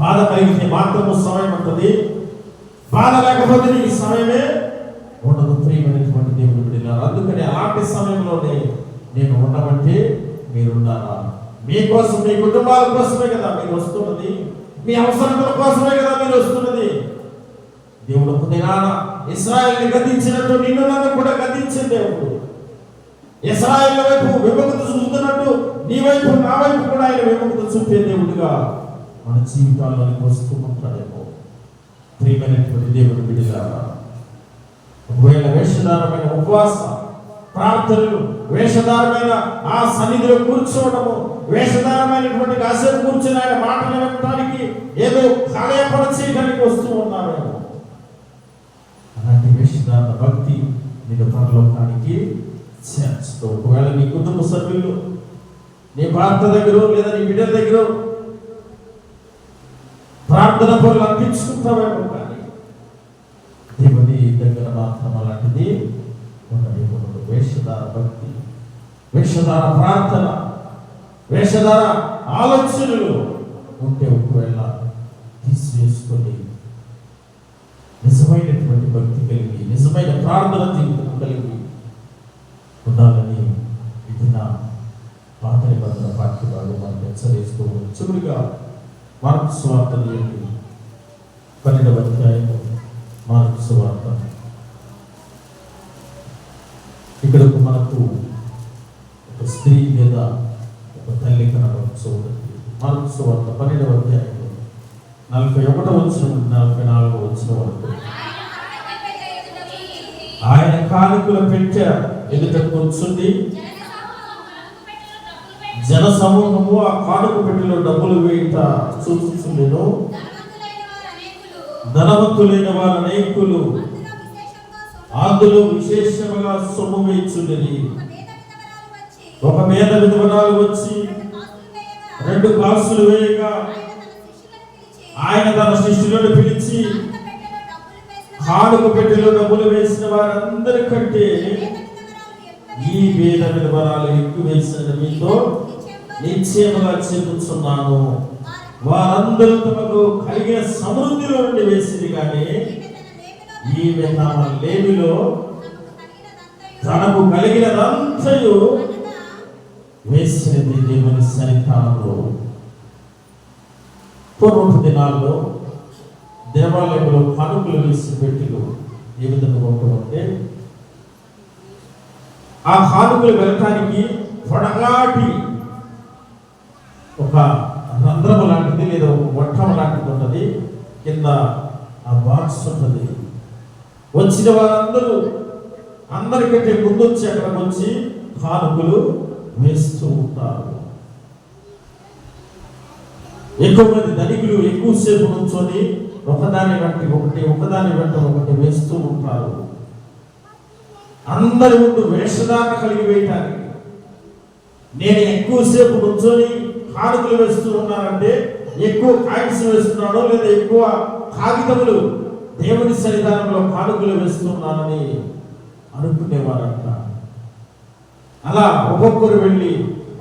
బాధ కలిగితే మాత్రము సమయం ఉంటుంది, బాధ లేకపోతే నీకు సమయమే ఉండదు. ప్రియమైనటువంటి దేవుడు విడినారు. అందుకని అలాంటి సమయంలోనే నేను ఉండమంటే మీరున్నారా? మీకోసం, మీ కుటుంబాల కోసమే కదా మీరు వస్తున్నది, మీ అవసరముల కోసమే కదా మీరు వస్తున్నది. దేవుడు దినాన ఇశ్రాయేలుని గద్దించినట్టు నిన్ను నన్ను కూడా గద్దించే దేవుడు. ఇశ్రాయేలు వైపు విముఖత చూపుతున్నట్టు నీ వైపు నా వైపు కూడా ఆయన విముఖత చూపే దేవుడిగా మన జీవితాల్లోకి వస్తూ ఉంటాడేమో. ప్రియమైనటువంటి దేవుడు బిడ్డలారా, ఒకవేళ వేషధారమైన ఉపవాస ప్రార్థనలు, వేషధారమైన ఆ సన్నిధిలో కూర్చోవడము, వేషధారమైనటువంటి కాసేపు కూర్చొని ఆయన మాటలు వినడానికి ఏదో కాలయపరచేయడానికి వస్తూ ఉన్నారేమో. అలాంటి వేషధారణ భక్తి నేను పరలోకానికి చేర్చుకో. ఒకవేళ నీ కుటుంబ సభ్యులు నీ భర్త దగ్గర లేదా నీ బిడ్డల దగ్గర ప్రార్థన పనులు అర్పించుకుంటావేమో, కానీ దేవుని దగ్గర మాత్రం అలాంటిది ఉండదు. వేషధార భక్తి, వేషధార ప్రార్థన, వేషధార ఆలోచనలు ఉంటే ఒకవేళ తీసివేసుకొని నిజమైనటువంటి భక్తి కలిగి, నిజమైన ప్రార్థన జీవితం కలిగి ఉండాలని ఇది నా పాత నిబంధన పాఠ్య భాగం మనకు హెచ్చరిసుకోవాలి. చివరిగా మార్కు సువార్త 12వ అధ్యాయము. మార్కు సువార్త ఇక్కడ మనకు ఒక స్త్రీ లేదా ఒక తల్లి కనబడుతూ ఉంటుంది. మార్కు సువార్త 12వ అధ్యాయము 41వ వచనం నుండి 44వ వచనం వరకు. ఆయన కానుకల పెట్టె ఎదుట కూర్చుండి జన సమూహము ఆ కానుక పెట్టెలో డబ్బులు వేయుట చూస్తుండెను. ధనవంతులైన వారు అనేకులు అందులో విశేషముగా సొమ్ము వేయుచుండిరి. ఒక పేద విధవరాలు వచ్చి 2 కాసులు వేయగా ఆయన తన శిష్యులను పిలిచి, కానుక పెట్టెలో డబ్బులు వేసిన వారందరికంటే ఈ పేద విధవరాలు ఎక్కువ వేసిన మీతో నిశ్చయముగా చెబుతున్నాను, వారందరూ తమకు కలిగిన సమృద్ధిలో నుండి వేసింది, కానీ ఈమె తమ లేమిలో తనకు కలిగినదంతయు వేసినది దేవుని సన్నిధానంలో. పూర్వపు దినాల్లో దేవాలయంలో కానుకలు వేసి పెట్టెలు ఏ విధంగా ఉంటుందంటే, ఆ కానుకలు వెళ్ళటానికి పొడగాటి ఒక రంధ్రము లాంటిది లేదా ఒక వట్టం లాంటిది ఉంటుంది. కింద ఆ బాక్స్ ఉంటుంది. వచ్చిన వారందరూ అందరికంటే ముందు వచ్చి అక్కడికి వచ్చి కానుకలు వేస్తూ ఉంటారు. ఎక్కువ మంది ధనికులు ఎక్కువసేపు నుంచొని ఒకదాని వెంట ఒకటి వేస్తూ ఉంటారు. అందరి ముందు వేషధారణ కలిగి వేయటానికి. నేను ఎక్కువసేపు నుంచొని కానుకలు వేస్తూ ఉన్నానంటే ఎక్కువ కాయిన్స్ వేస్తున్నాడో లేదా ఎక్కువ కాగితములు దేవుని సన్నిధానంలో కానుకలు వేస్తున్నానని అనుకునేవారంట. అలా ఒక్కొక్కరు వెళ్ళి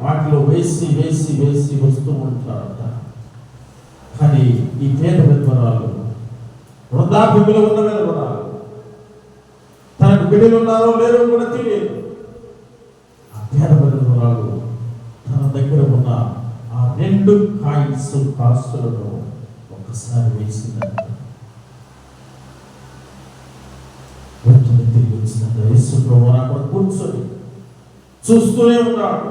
వాటిలో వేసి వేసి వేసి వస్తూ ఉంటారంట. కానీ ఈ పేద విధవరాలు, వృద్ధాప్యంలో ఉన్న విధవరాలు, తనకు బిడ్డలు ఉన్నారో లేరో కూడా తెలియదు. ఆ పేద విధవరాలు తన దగ్గర ఉన్న ఆ 2 కాయిన్స్ కాసులను ఒక్కసారి వేసిందంట. వెంటనే తిరిగి వచ్చిందంట. యేసు ప్రభువు అక్కడ కూర్చొని చూస్తూనే ఉన్నాడు,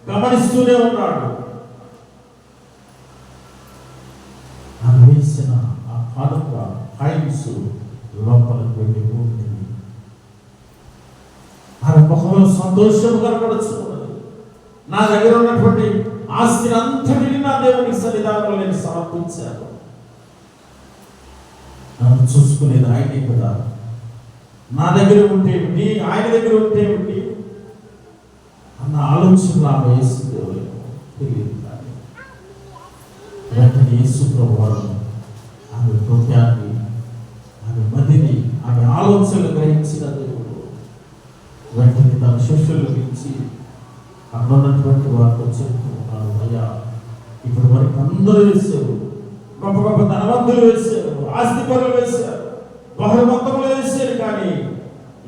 గమనిస్తూనే ఉన్నాడు. ఆమె వేసిన ఆ కానుక కాయిన్స్ లోపలికి వెళ్ళి ఉంటుంది. ఆమె ముఖంలో సంతోషం కనపడుచున్నది. నా దగ్గర ఉన్నటువంటి ఆస్తిని అంతటిని నా దేవునికి సన్నిధానంలో నేను సమర్పించాను. నన్ను చూసుకునేది ఆయనే కదా. నా దగ్గర ఉంటే ఏమిటి, ఆయన దగ్గర ఉంటే ఏమిటి అన్న ఆలోచనలు ఆమె వేసింది తెలియదు. కానీ వెంటనే యేసు ప్రభువారు ఆమె హృదయాన్ని, ఆమె మదిని, ఆమె ఆలోచనలు గ్రహించిన దేవుడు వెంటనే తన శిష్యులను పిలిచి అక్కడ ఉన్నటువంటి వారితో చెప్తూ ఉన్నాడు, అయ్యా ఇప్పుడు వరకు అందరూ వేశారు, గొప్ప గొప్ప ధనవంతులు వేశారు, ఆస్తి పరులు వేశారు, బహుళ మొత్తంలో వేశారు, కానీ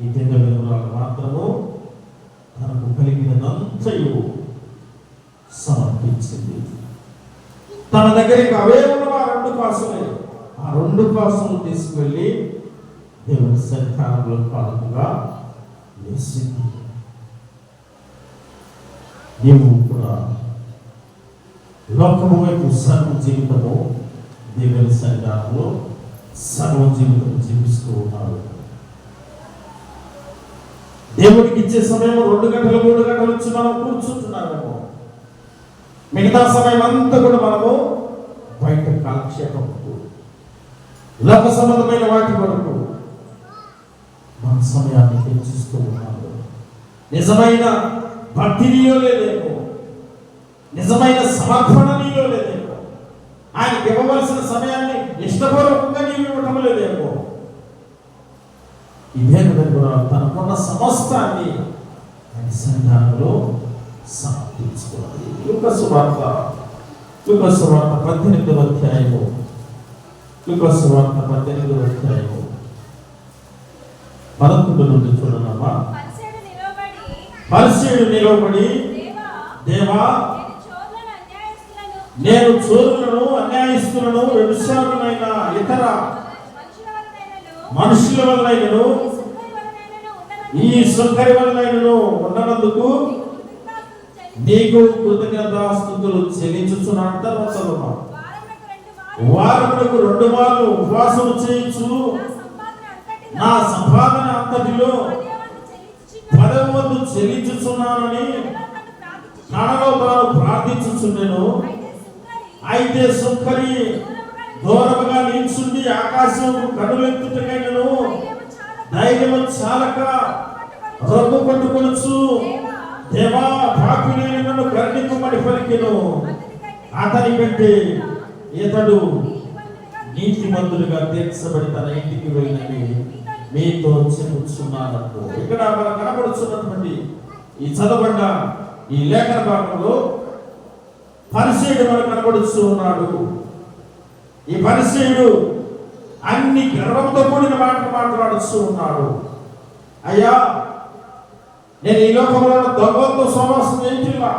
ఈ పేద విధవరాలు మాత్రము తనకు కలిగినదంతయు సమర్పించింది. తన దగ్గరికి అవే ఉన్న 2 కాసులే, ఆ 2 కాసులు తీసుకువెళ్ళి దేవుని సన్నిధానంలో కానుకగా వేసింది. నీవు కూడా లోకము వైపు సర్వ జీవితము దేవుని సన్నిధానంలో సర్వ జీవితం జీవిస్తూ ఉన్నాడు. దేవుడికి ఇచ్చే సమయం 2 గంటలు 3 గంటలు వచ్చి మనం కూర్చుంటున్నామేమో. మిగతా సమయం అంతా కూడా మనము బయట కాలక్షేపంకు, లోక సంబంధమైన వాటి వరకు మన సమయాన్ని పెంచిస్తూ ఉన్నాడు. నిజమైన భక్తి నీలో లేదేమో, నిజమైన సమర్పణ నీలో లేదేమో, ఆయనకి ఇవ్వవలసిన సమయాన్ని ఇష్టపూర్వకంగా నీవు ఇవ్వటం లేదేమో. ఇదే విధంగా తనకున్న సమస్తాన్ని ఆయన సన్నిధానంలో సమర్పించుకోవాలి. లూకాసు వార్త 18వ అధ్యాయము, లూకాసు వార్త 18వ అధ్యాయము 11 నుండి చూడనమ్మా. పరిసయ్యుడు నిలవబడి, దేవా, నేను చోరులను అన్యాయస్తులను వ్యభిచారులైన ఇతర మనుషుల వలనైనను ఈ సుంకరి వలనైనను ఉన్నందుకు నీకు కృతజ్ఞతాస్తుతులు చెల్లించుచున్నానంట. వారమునకు 2 మార్లు ఉపవాసం చేయించు, నా సంపాదన అంతటిలో 10వ వంతు చెల్లించుచున్నానని తనలో తాను ప్రార్థించుచుండెను. అయితే సుంకరి దూరముగా నిల్చుండి ఆకాశం కనులెత్తుటకైనను ధైర్యము చాలక రొమ్ము కొట్టుకొనుచు, దేవా, పాపినైన నన్ను కరుణింపమని పలికెను. అతని కంటే ఇతడు నీతిమంతుడిగా తీర్చబడి తన ఇంటికి వెళ్ళినని మీతో చెప్పుచున్నాను. ఇక్కడ మనకు కనబడుతున్నటువంటి ఈ చదవబడ్డ ఈ లేఖన భాగంలో పరిసయ్యుడు మనకు కనబడుతూ ఉన్నాడు. ఈ పరిసయ్యుడు అన్ని గర్వంతో కూడిన మాటలు మాట్లాడుతూ ఉన్నాడు. అయ్యా, నేను ఈ లోకంలో దొంగలతో సహవాసం చేయట్లా,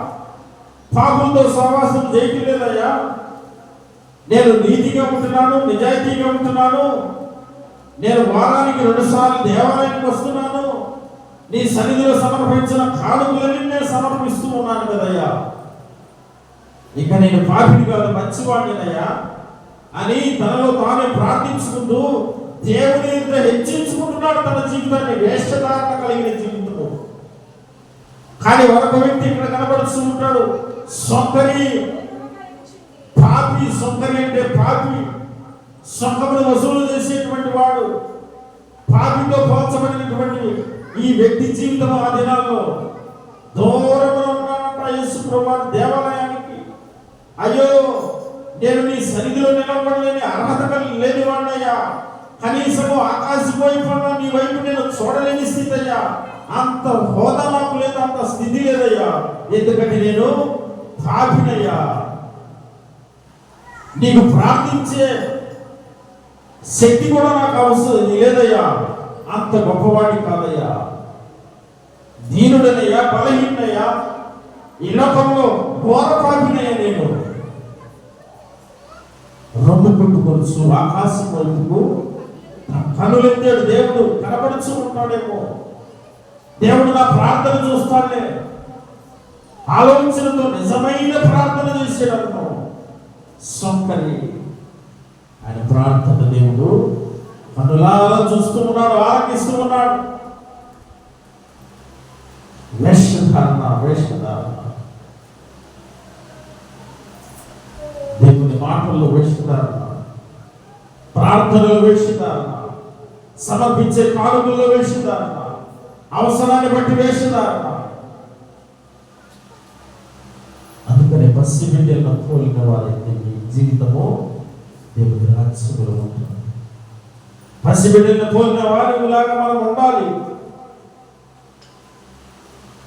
పాపులతో సహవాసం చేయట్లేదయ్యా. నేను నీతిగా ఉంటున్నాను, నిజాయితీగా ఉంటున్నాను. నేను వారానికి 2 సార్లు దేవాలయానికి వస్తున్నాను. నీ సన్నిధిలో సమర్పించిన కానుకలన్నీ నేను సమర్పిస్తూ ఉన్నాను కదయ్యా. ఇక నేను పాపిని కాదు, మంచివాడినయ్యా అని తనలో తానే ప్రార్థించుకుంటూ దేవుని ఎదుట హెచ్చించుకుంటున్నాడు తన జీవితాన్ని. వేషధారణ కలిగిన జీవితము. కానీ ఒక వ్యక్తి ఇక్కడ కనబడుతూ ఉంటాడు, సొంకరి, పాపి. సొంకరి అంటే పాపి, సొంకమును వసూలు చేసేటువంటి వాడు. పాపితో పోల్చబడినటువంటి ఈ వ్యక్తి జీవితం ఆ దినాల్లో దూరంలో ఉన్నాడంట యేసు ప్రభువు దేవాలయానికి. అయ్యో, నేను నీ సన్నిధిలో నిలబడలేని అర్హత లేని వాడినయ్యా. కనీసము ఆకాశం వైపు నీ వైపు నేను చూడలేని స్థితి అయ్యా. అంత హోదా నాకు లేదు, అంత స్థితి లేదయ్యా. ఎందుకంటే నేను పాపినయ్యా. నీకు ప్రార్థించే శక్తి కూడా నాకు అవసరం లేదయ్యా. అంత గొప్పవాడి కాదయ్యా. దీనుడనయ్యా, బలహీనయ్యా. ఈ లోకంలో ఘోర పాపినయ్యా నేను. రొమ్ము కొట్టుకొచ్చు ఆకాశం వైపుకు కనులెత్తాడు. దేవుడు కనబడుచు ఉంటాడేమో. దేవుడు నా ప్రార్థన చూస్తాడే. ఆలోచనతో నిజమైన ప్రార్థన చేసేటప్పుడు సొంకరి ఆయన ప్రార్థన దేవుడు కనులారా చూస్తూ ఉన్నాడు, ఆలకిస్తూ ఉన్నాడు. వేషధారణ దేవుని మాటల్లో వేషధారణ, ప్రార్థనలో వేషధారణ, సమర్పించే కానుకల్లో వేషధారణ, అవసరాన్ని బట్టి వేషధారణ. అందుకనే పసి బిడ్డలను పోలిన వారైతే మీ జీవితము దేవుని రాజ్యంలో ఉంటుంది. పసి బిడ్డలను పోలిన వారిలాగా మనం ఉండాలి.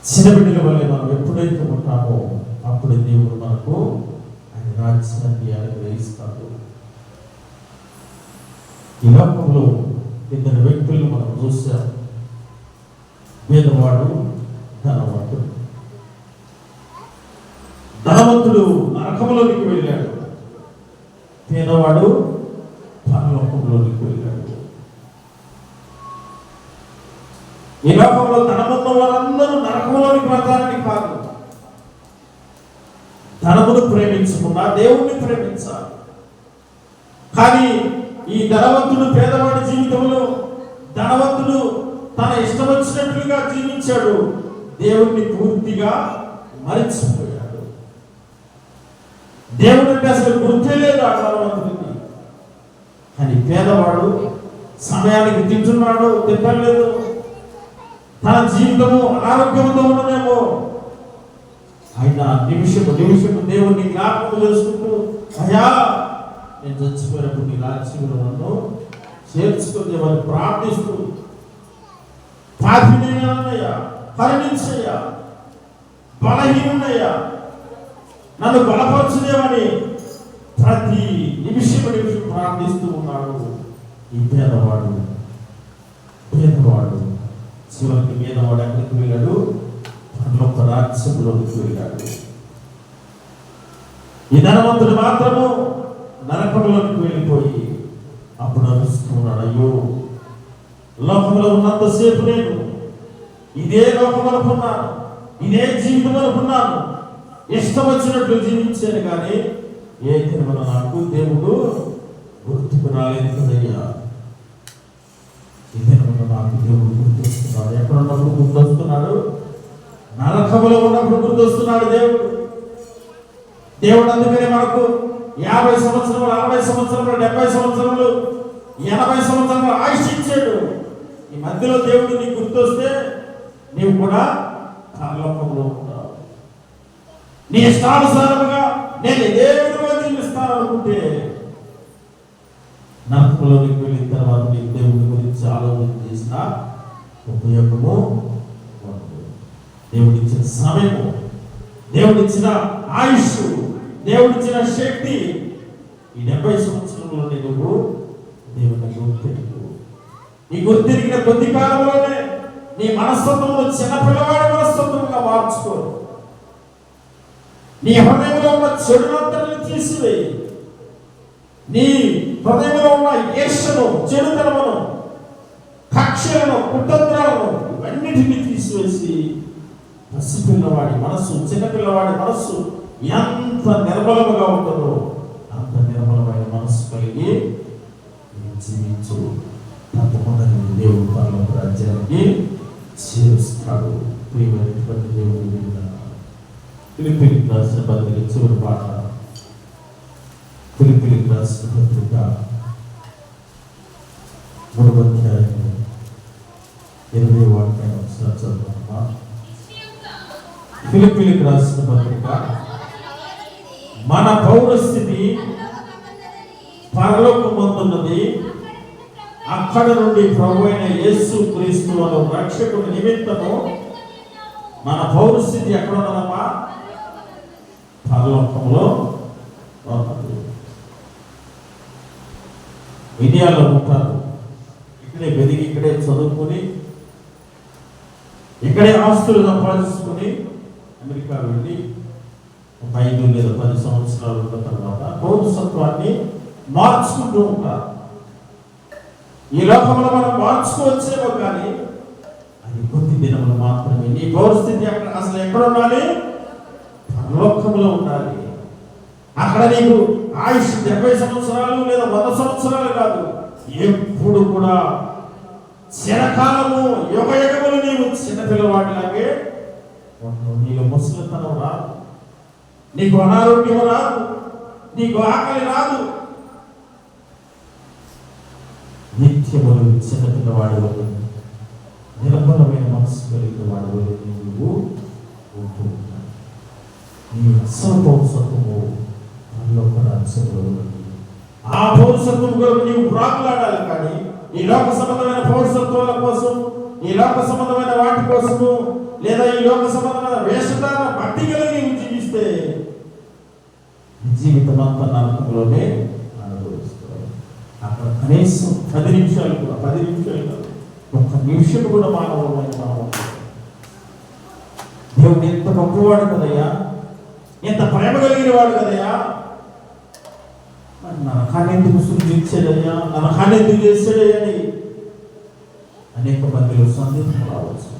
చిన్న బిడ్డల వల్ల మనం ఎప్పుడైతే ఉంటామో అప్పుడే దేవుడు మనకు ఆయన రాజ్యాన్ని అనుగ్రహిస్తాడు. ఈ లోకంలో 2 వ్యక్తులను మనం చూసాం. పేదవాడు, ధనవంతుడు. ధనవంతుడు నరకంలోనికి వెళ్ళాడు, పేదవాడు పరలోకంలోనికి వెళ్ళాడు. ఈ లోకంలో ధనమున్న వారందరూ నరకంలోనికి వెళ్తారని కాదు, ధనమును ప్రేమించకుండా దేవుణ్ణి ప్రేమించాలి. కానీ ఈ ధనవంతుడు పేదవాడి జీవితంలో ధనవంతుడు తన ఇష్టం వచ్చినట్లుగా జీవించాడు, దేవుణ్ణి పూర్తిగా మరిచిపోయాడు. దేవుడు అంటే అసలు గుర్తే లేదు ఆ ధనవంతుడికి. కానీ పేదవాడు సమయానికి తింటున్నాడు, తింటలేదు, తన జీవితము అనారోగ్యంతో ఉన్నదేమో, ఆయన నిమిషము దేవుణ్ణి జ్ఞాపకం చేసుకుంటూ, అయ్యా నేను చచ్చిపోయినప్పుడు నీ రాజ్యంలో నన్ను చేర్చుకుని వారిని ప్రార్థిస్తూ, పాపినయ్యా కరుణించయ్యా, బలహీనయ్యా నన్ను బలపరచుదేమని ప్రతి నిమిషం ప్రార్థిస్తూ ఉన్నాడు. ఈ పేదవాడు చివరికి పేదవాడు ఎక్కడికి వెళ్ళాడు? పరలోక రాజ్యంలోకి వెళ్ళాడు. ఈ ధనవంతుడు మాత్రము నరకంలోకి వెళ్ళిపోయి అప్పుడు అరుస్తున్నాడు, అయ్యో లోకంలో ఉన్నంతసేపు నేను ఇదే లోకం అనుకున్నాను, ఇదే జీవితం అనుకున్నాను, ఇష్టం వచ్చినట్లు జీవించాను, కానీ ఏ తిరుమల నాకు దేవుడు గుర్తుకు రాలేదు కదయ్యా. ఈ తిరుమల నాకు దేవుడు గుర్తొస్తున్నాడు. ఎక్కడున్నప్పుడు గుర్తొస్తున్నాడు? నరకములో ఉన్నప్పుడు గుర్తొస్తున్నాడు దేవుడు. అందుకనే మనకు 50 సంవత్సరములు, 60 సంవత్సరములు, 70 సంవత్సరములు, 80 సంవత్సరములు ఆయుష్ ఇచ్చాడు. ఈ మధ్యలో దేవుడు నీకు గుర్తొస్తే నీవు కూడా పరలోకంలో ఉంటావు. నీ ఇష్టానుసారముగా నేను ఇదే విధంగా జీవిస్తాను అనుకుంటే నరకంలోకి వెళ్ళిన తర్వాత నీకు దేవుడి గురించి ఆలోచన చేసిన ఉపయోగము ఉండదు. దేవుడిచ్చిన సమయము, దేవుడిచ్చిన ఆయుష్, దేవుడిచ్చిన శక్తి, ఈ 70 సంవత్సరంలో నువ్వు దేవుని గుర్తింపు. ఈ గుర్తిరిగిన కొద్ది కాలంలోనే నీ మనస్తత్వంలో చిన్నపిల్లవాడి మనస్తత్వంగా మార్చుకో. నీ హృదయంలో ఉన్న చెడునంతటిని తీసివేయి. నీ హృదయంలో ఉన్న ఈర్ష్యను, చెడుతనమును, కక్షలను, కుతంత్రాలను ఇవన్నిటిని తీసివేసి పసిపిల్లవాడి మనస్సు, చిన్నపిల్లవాడి మనస్సు ఎంత నిర్మలముగా ఉంటుందో అంత నిర్మలమైన మనస్సు కలిగి జీవించు. తప్పకుండా దేవుడు పరలోక రాజ్యానికి చేరుస్తాడు. ప్రియమైనటువంటి దేవుడు ఫిలిప్పీలకు రాసిన పత్రిక చివరి పాట, ఫిలిప్పీలకు రాసిన పత్రిక 3వ అధ్యాయం 20వ వాక్యాన్ని ఒకసారి చదువుతామా? ఫిలిప్పీలకు రాసిన పత్రిక, మన పౌరస్థితి పరలోకమందున్నది, అక్కడ నుండి ప్రభువైన యేసు క్రీస్తు అను రక్షకుని నిమిత్తము మన పౌరస్థితి ఎక్కడ ఉన్నదమ్మా? పరలోకంలో ఉన్నది. ఇండియాలో ఉంటారు, ఇక్కడే వెదిగి, ఇక్కడే చదువుకుని, ఇక్కడే ఆస్తులు సంపాదించుకుని అమెరికా వెళ్ళి 5 లేదా 10 సంవత్సరాలు ఉన్న తర్వాత పౌరసత్వాన్ని మార్చుకుంటూ ఉంటారు. ఈ లోకంలో మనం మార్చుకోవచ్చేమో, కానీ అది కొద్ది దినములు మాత్రమే. నీ పౌరస్థితి అక్కడ అసలు ఎక్కడ ఉండాలి? పరలోకంలో ఉండాలి. అక్కడ నీకు ఆయుష్ 70 సంవత్సరాలు లేదా 100 సంవత్సరాలు కాదు, ఎప్పుడు కూడా చిరకాలము, యుగయుగములు నీవు చిన్నపిల్లవాడిలాగే ఉంటావు. నీకు ముసలితనం రాదు, నీకు అనారోగ్యం రాదు, నీకు ఆకలి రాదు. నిత్యములు చిన్నపిల్లవాడి వల్ల, నిర్మలమైన మనసు కలిగిన వాడి వల్ల నువ్వు ఉంటూ ఉంటావు. నీ అసలు పౌరసత్వము పరలోక రాజ్యంలో ఉన్నది. ఆ పౌరసత్వం కొరకు నీవు ప్రాకులాడాలి. కానీ ఈ లోక సంబంధమైన పౌరసత్వాల కోసం, ఈ లోక సంబంధమైన వాటి కోసము, లేదా ఈ లోక సంబంధమైన వేషధారణ భక్తి కలిగి నీవు జీవిస్తే జీవితం అంతా నరకంలోనే అనుభవిస్తావు. అక్కడ కనీసం 10 నిమిషాలు కూడా, 10 నిమిషాలు కాదు, 1 నిమిషం కూడా మానవులమైన మానవుడు. దేవుడు ఎంత గొప్పవాడు కదయ్యా, ఎంత ప్రేమ కలిగిన వాడు కదయ్యా. నరకాన్ని ఎందుకు సృష్టించాడయ్యా, నరకాన్ని ఎందుకు చేశాడయ్యా అని అనేక మందిలో సందేహం రావచ్చు.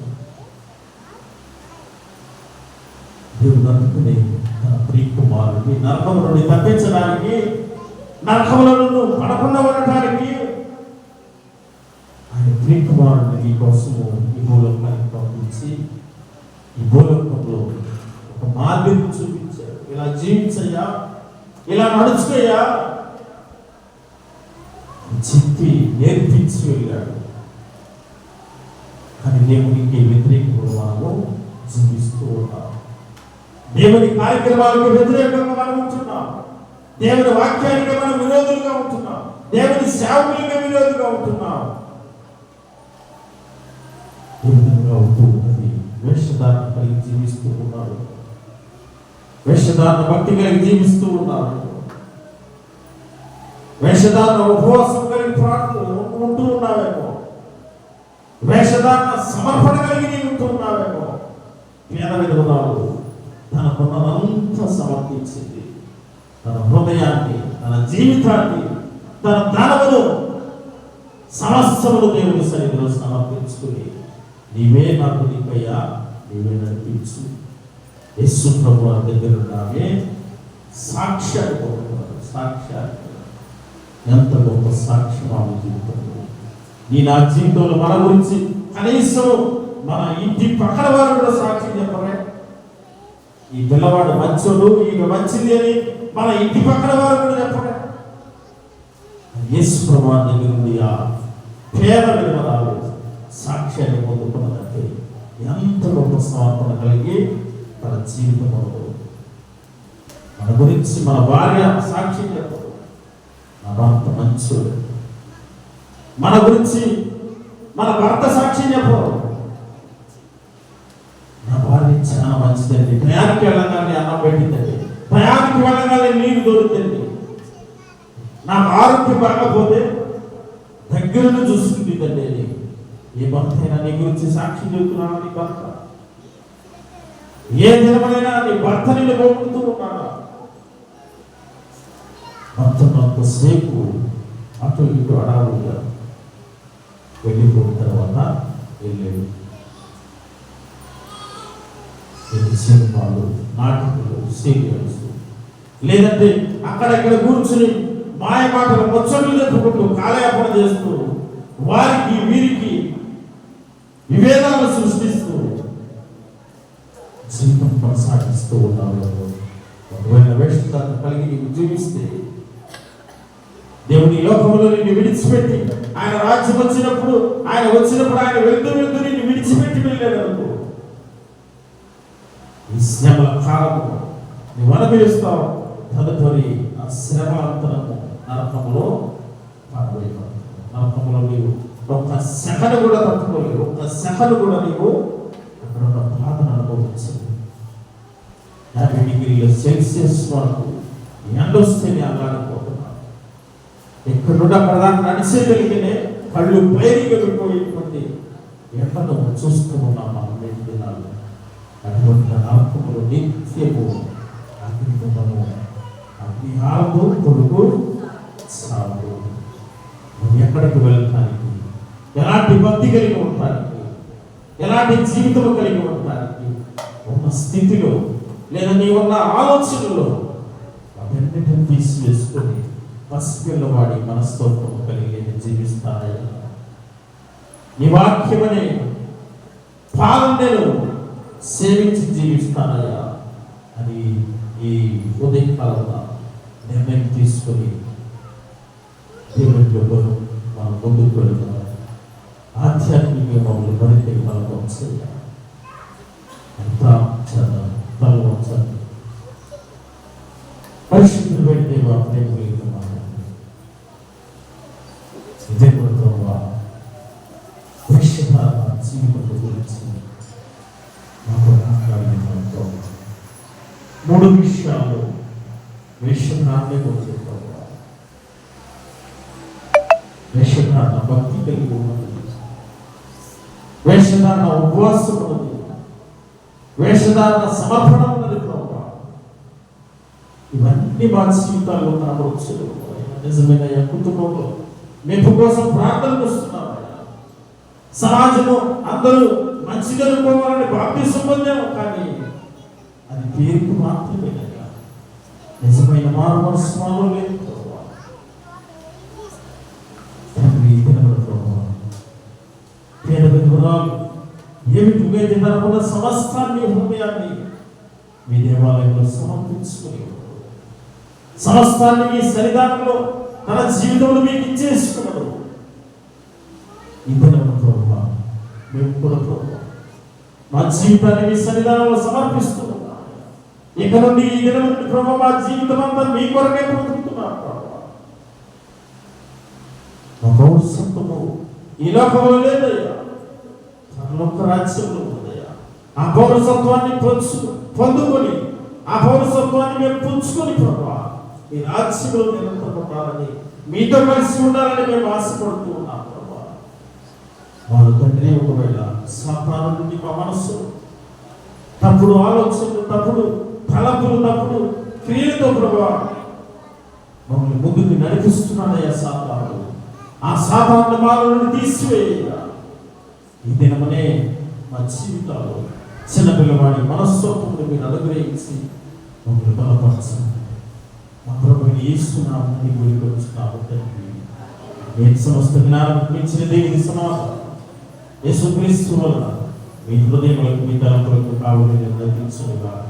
దేవుడు అందుకునే తన ప్రియకుమారుడిని నరకము నుండి తప్పించడానికి, నరకములను పడకుండా ఉండటానికి ఆయన ప్రియకుమారుడిని నీ కోసము ఈ భూలోకానికి పంపించి ఈ భూలోకంలో ఒక మార్గం చూపించాడు. ఇలా జీవించయ్యా, ఇలా నడుచుకోయ్యా చెప్పి నేర్పించి వెళ్ళాడు. కానీ దేవునికి వ్యతిరేకంగా మనము జీవిస్తూ ఉన్నాం. దేవుని కార్యక్రమాలకు వ్యతిరేకంగా మనం ఉంటున్నాం. దేవుని వాక్యానికి మనం విరోధులుగా ఉంటున్నాం. దేవుని సేవకులుగా విరోధులుగా ఉంటున్నాం. ఈ విధంగా ఉంటూ ఉన్నది. వేషధారణ కలిగి జీవిస్తూ ఉన్నాడు. వేషధారణ భక్తి కలిగి జీవిస్తూ ఉన్నాడు. వేషధారణ ఉపవాసం కలిగి ఉంటూ ఉన్నావేమో. వేషధారణ సమర్పణ కలిగి నీవు ఉంటూ ఉన్నావేమో. పేద విధవరాలు తనకున్నదంతా సమర్పించింది. తన హృదయాన్ని, తన జీవితాన్ని, తన ధనమును, సమస్తమును దేవుని సన్నిధిలో సమర్పించుకుని నీవే నాకు నీకయ్యా, నీవే నడిపించు. యేసు ప్రభువు దగ్గర ఉన్నామే సాక్ష్యాలు పొందుతున్నారు. సాక్ష్యాలు ఎంత గొప్ప సాక్ష్యం ఆమె జీవితంలో. నీ నా జీవితంలో మన గురించి కనీసం మన ఇంటి పక్కన వారు కూడా సాక్ష్యం చెప్పరే. ఈ పిల్లవాడు మంచోడు, ఈయన మంచిది అని మన ఇంటి పక్కన వారు కూడా చెప్పరే. యేసు ప్రభువు దగ్గర నుండి ఆ పేద విలువరాలు సాక్ష్యాన్ని పొందుకున్నదంటే ఎంత గొప్ప సమర్పణ కలిగి తన జీవితంలో మన గురించి మన భార్య సాక్ష్యం చెప్పదు. నా భర్త మంచోడు, మన గురించి మన భర్త సాక్ష్యం చెప్పరు. నా భార్య చాలా మంచిదండి, ప్రయాణికి వెళ్ళగానే అన్నం పెట్టిందండి, ప్రయాణికి వెళ్ళగానే నీరు దొరుకుతుంది, నాకు ఆరోగ్యం బాగపోతే దగ్గరను చూసుకుంటుందండి. ఏ భర్త అయినా నీ గురించి సాక్ష్యం చెబుతున్నాను. నీ భర్త ఏ దినమైనా నీ భర్త నిన్ను పోగొడుతూ ఉన్నాడా? భర్తసేపు అటు ఇటు అడావుగా వెళ్ళిపోయిన తర్వాత వెళ్ళాడు. సినిమాలు, నాటకాలు, సీరియల్స్, లేదంటే అక్కడెక్కడ కూర్చుని మాయ మాటలు ముచ్చట్లు చెప్పుకుంటూ కాలయాపన చేస్తూ వారికి వీరికి విభేదాలు సృష్టిస్తూ జీవితం కొనసాగిస్తూ ఉన్నావు. ఒకవేళ వేషధారణ కలిగి నీవు జీవిస్తే దేవుని లోకంలో నిన్ను విడిచిపెట్టి ఆయన రాజ్యం వచ్చినప్పుడు ఆయన వెళ్తూ నిన్ను విడిచిపెట్టి వెళ్ళాడు. ఈ శ్రమల కాలము నువ్వు అనుభవిస్తావు. తదుపరి ఆ శ్రమాంతరము నరకములో పడవేయబడతావు. నరకములో నీవు ఒక్క సెకను కూడా తట్టుకోలేవు. ఒక్క సెకను కూడా నీవు అక్కడ ఉన్న బాధను అనుభవించదు. 50 డిగ్రీల సెల్సియస్ వరకు ఎండ వస్తేనే అల్లాడిపోతున్నావు. ఇక్కడ నుండి అక్కడ దాకా నడిచేయగలిగినే కళ్ళు పైరిగా పెట్టిపోయేటువంటి ఎండను చూస్తూ ఉన్నాం మనం 2 దినాలు. అటువంటి నరకములు నిత్యము అగ్నిగుండము, అగ్ని ఆరదు, పొడుగు సాగు. ఎక్కడికి వెళ్ళటానికి, ఎలాంటి భక్తి కలిగి ఉండటానికి, ఎలాంటి జీవితం కలిగి ఉండటానికి ఉన్న స్థితిలో లేదా నీ ఉన్న ఆలోచనలో అవన్నిటిని తీసివేసుకొని పసిపిల్లవాడి మనస్తత్వం కలిగి జీవిస్తానయ్యా. నీ వాక్యమనే పాలనను సేవించి జీవిస్తానయ్యా అని ఈ ఉదయకాలంలో నిర్ణయం తీసుకొని దేవుడిలో మనం ముందుకు వెళ్తున్నాం. ఆధ్యాత్మిక మమ్మల్ని మరింత బలం చేయాలి. పరిశుద్ధులు దేవా, ప్రేమ కలిగిన ఇదే కూడా వేషధారణ జీవితం గురించి మాకు మాట్లాడినంతో 3 విషయాలు వేషధారణ గురించి. వేషధారణ భక్తి కలిగి ఉన్నది, వేషధారణ ఉపవాసం ఉన్నది, వేషధారణ సమర్పణ ఉన్నది. ఇవన్నీ మా జీవితాల్లో కనబడవచ్చు. నిజమైన కుటుంబంలో మెప్పు కోసం ప్రార్థనలు వస్తున్నాం. సమాజము అందరూ మంచిగా అనుకోవాలని బాప్తిసం పొందాము. కానీ అది పేరుకు మాత్రమే కదా, నిజమైన మారు మనసు మాలో లేదు ప్రభువా. తండ్రి దినముల ప్రభువా, పేద విధురాలు ఏమి తుగేది తరపున సమస్తాన్ని హృదయాన్ని మీ దేవాలయంలో సమర్పించుకుని సమస్తాన్ని మీ సన్నిధానంలో తన జీవితంలో మీకు ఇచ్చేసుకున్నాడు. ఈ దినముల ప్రభువా, మేము కూడా ప్రభువా మా జీవితాన్ని మీ సన్నిధానంలో సమర్పిస్తున్నాం. ఇక నుండి ఈ దినం నుండి ప్రభువా మా జీవితం అంతా మీ కొరకే బ్రతుకుతున్నాం ప్రభువా. మా పౌరసత్వము ఈ లోకంలో లేదయ్యా, పరలోక రాజ్యంలో ఉందయ్యా. ఆ పౌరసత్వాన్ని పొందుకొని ఆ పౌరసత్వాన్ని మేము పుంజుకొని ప్రభువా ఈ రాజ్యంలో నిరంతరం ఉండాలని, మీతో కలిసి ఉండాలని మేము ఆశపడుతూ ఉన్నాం ప్రభువా. వాళ్ళు తండ్రి ఒకవేళ సాతాను నుండి మా మనస్సు తప్పుడు ఆలోచనలు, తప్పుడు తలపులు, తప్పుడు క్రియలతో ప్రభువా మమ్మల్ని ముందుకు నడిపిస్తున్నాడయ్యా సాతాను. ఆ సాతాను మాల నుండి తీసివేయ. ఈ దినమనే మా జీవితాలు చిన్నపిల్లవాడి మనస్వత్వమును మీరు అనుగ్రహించి మమ్మల్ని బలపరచండి. మా ప్రభువుని యేసునామమున గుడికి వచ్చున్నాము తండ్రి. నేను సమస్త జ్ఞానం మించిన దేవుని సమాధానం యేసుక్రీస్తు వలన మీ హృదయములకు మీ తలంపులకు కావలని నిర్ణయించునుగాక.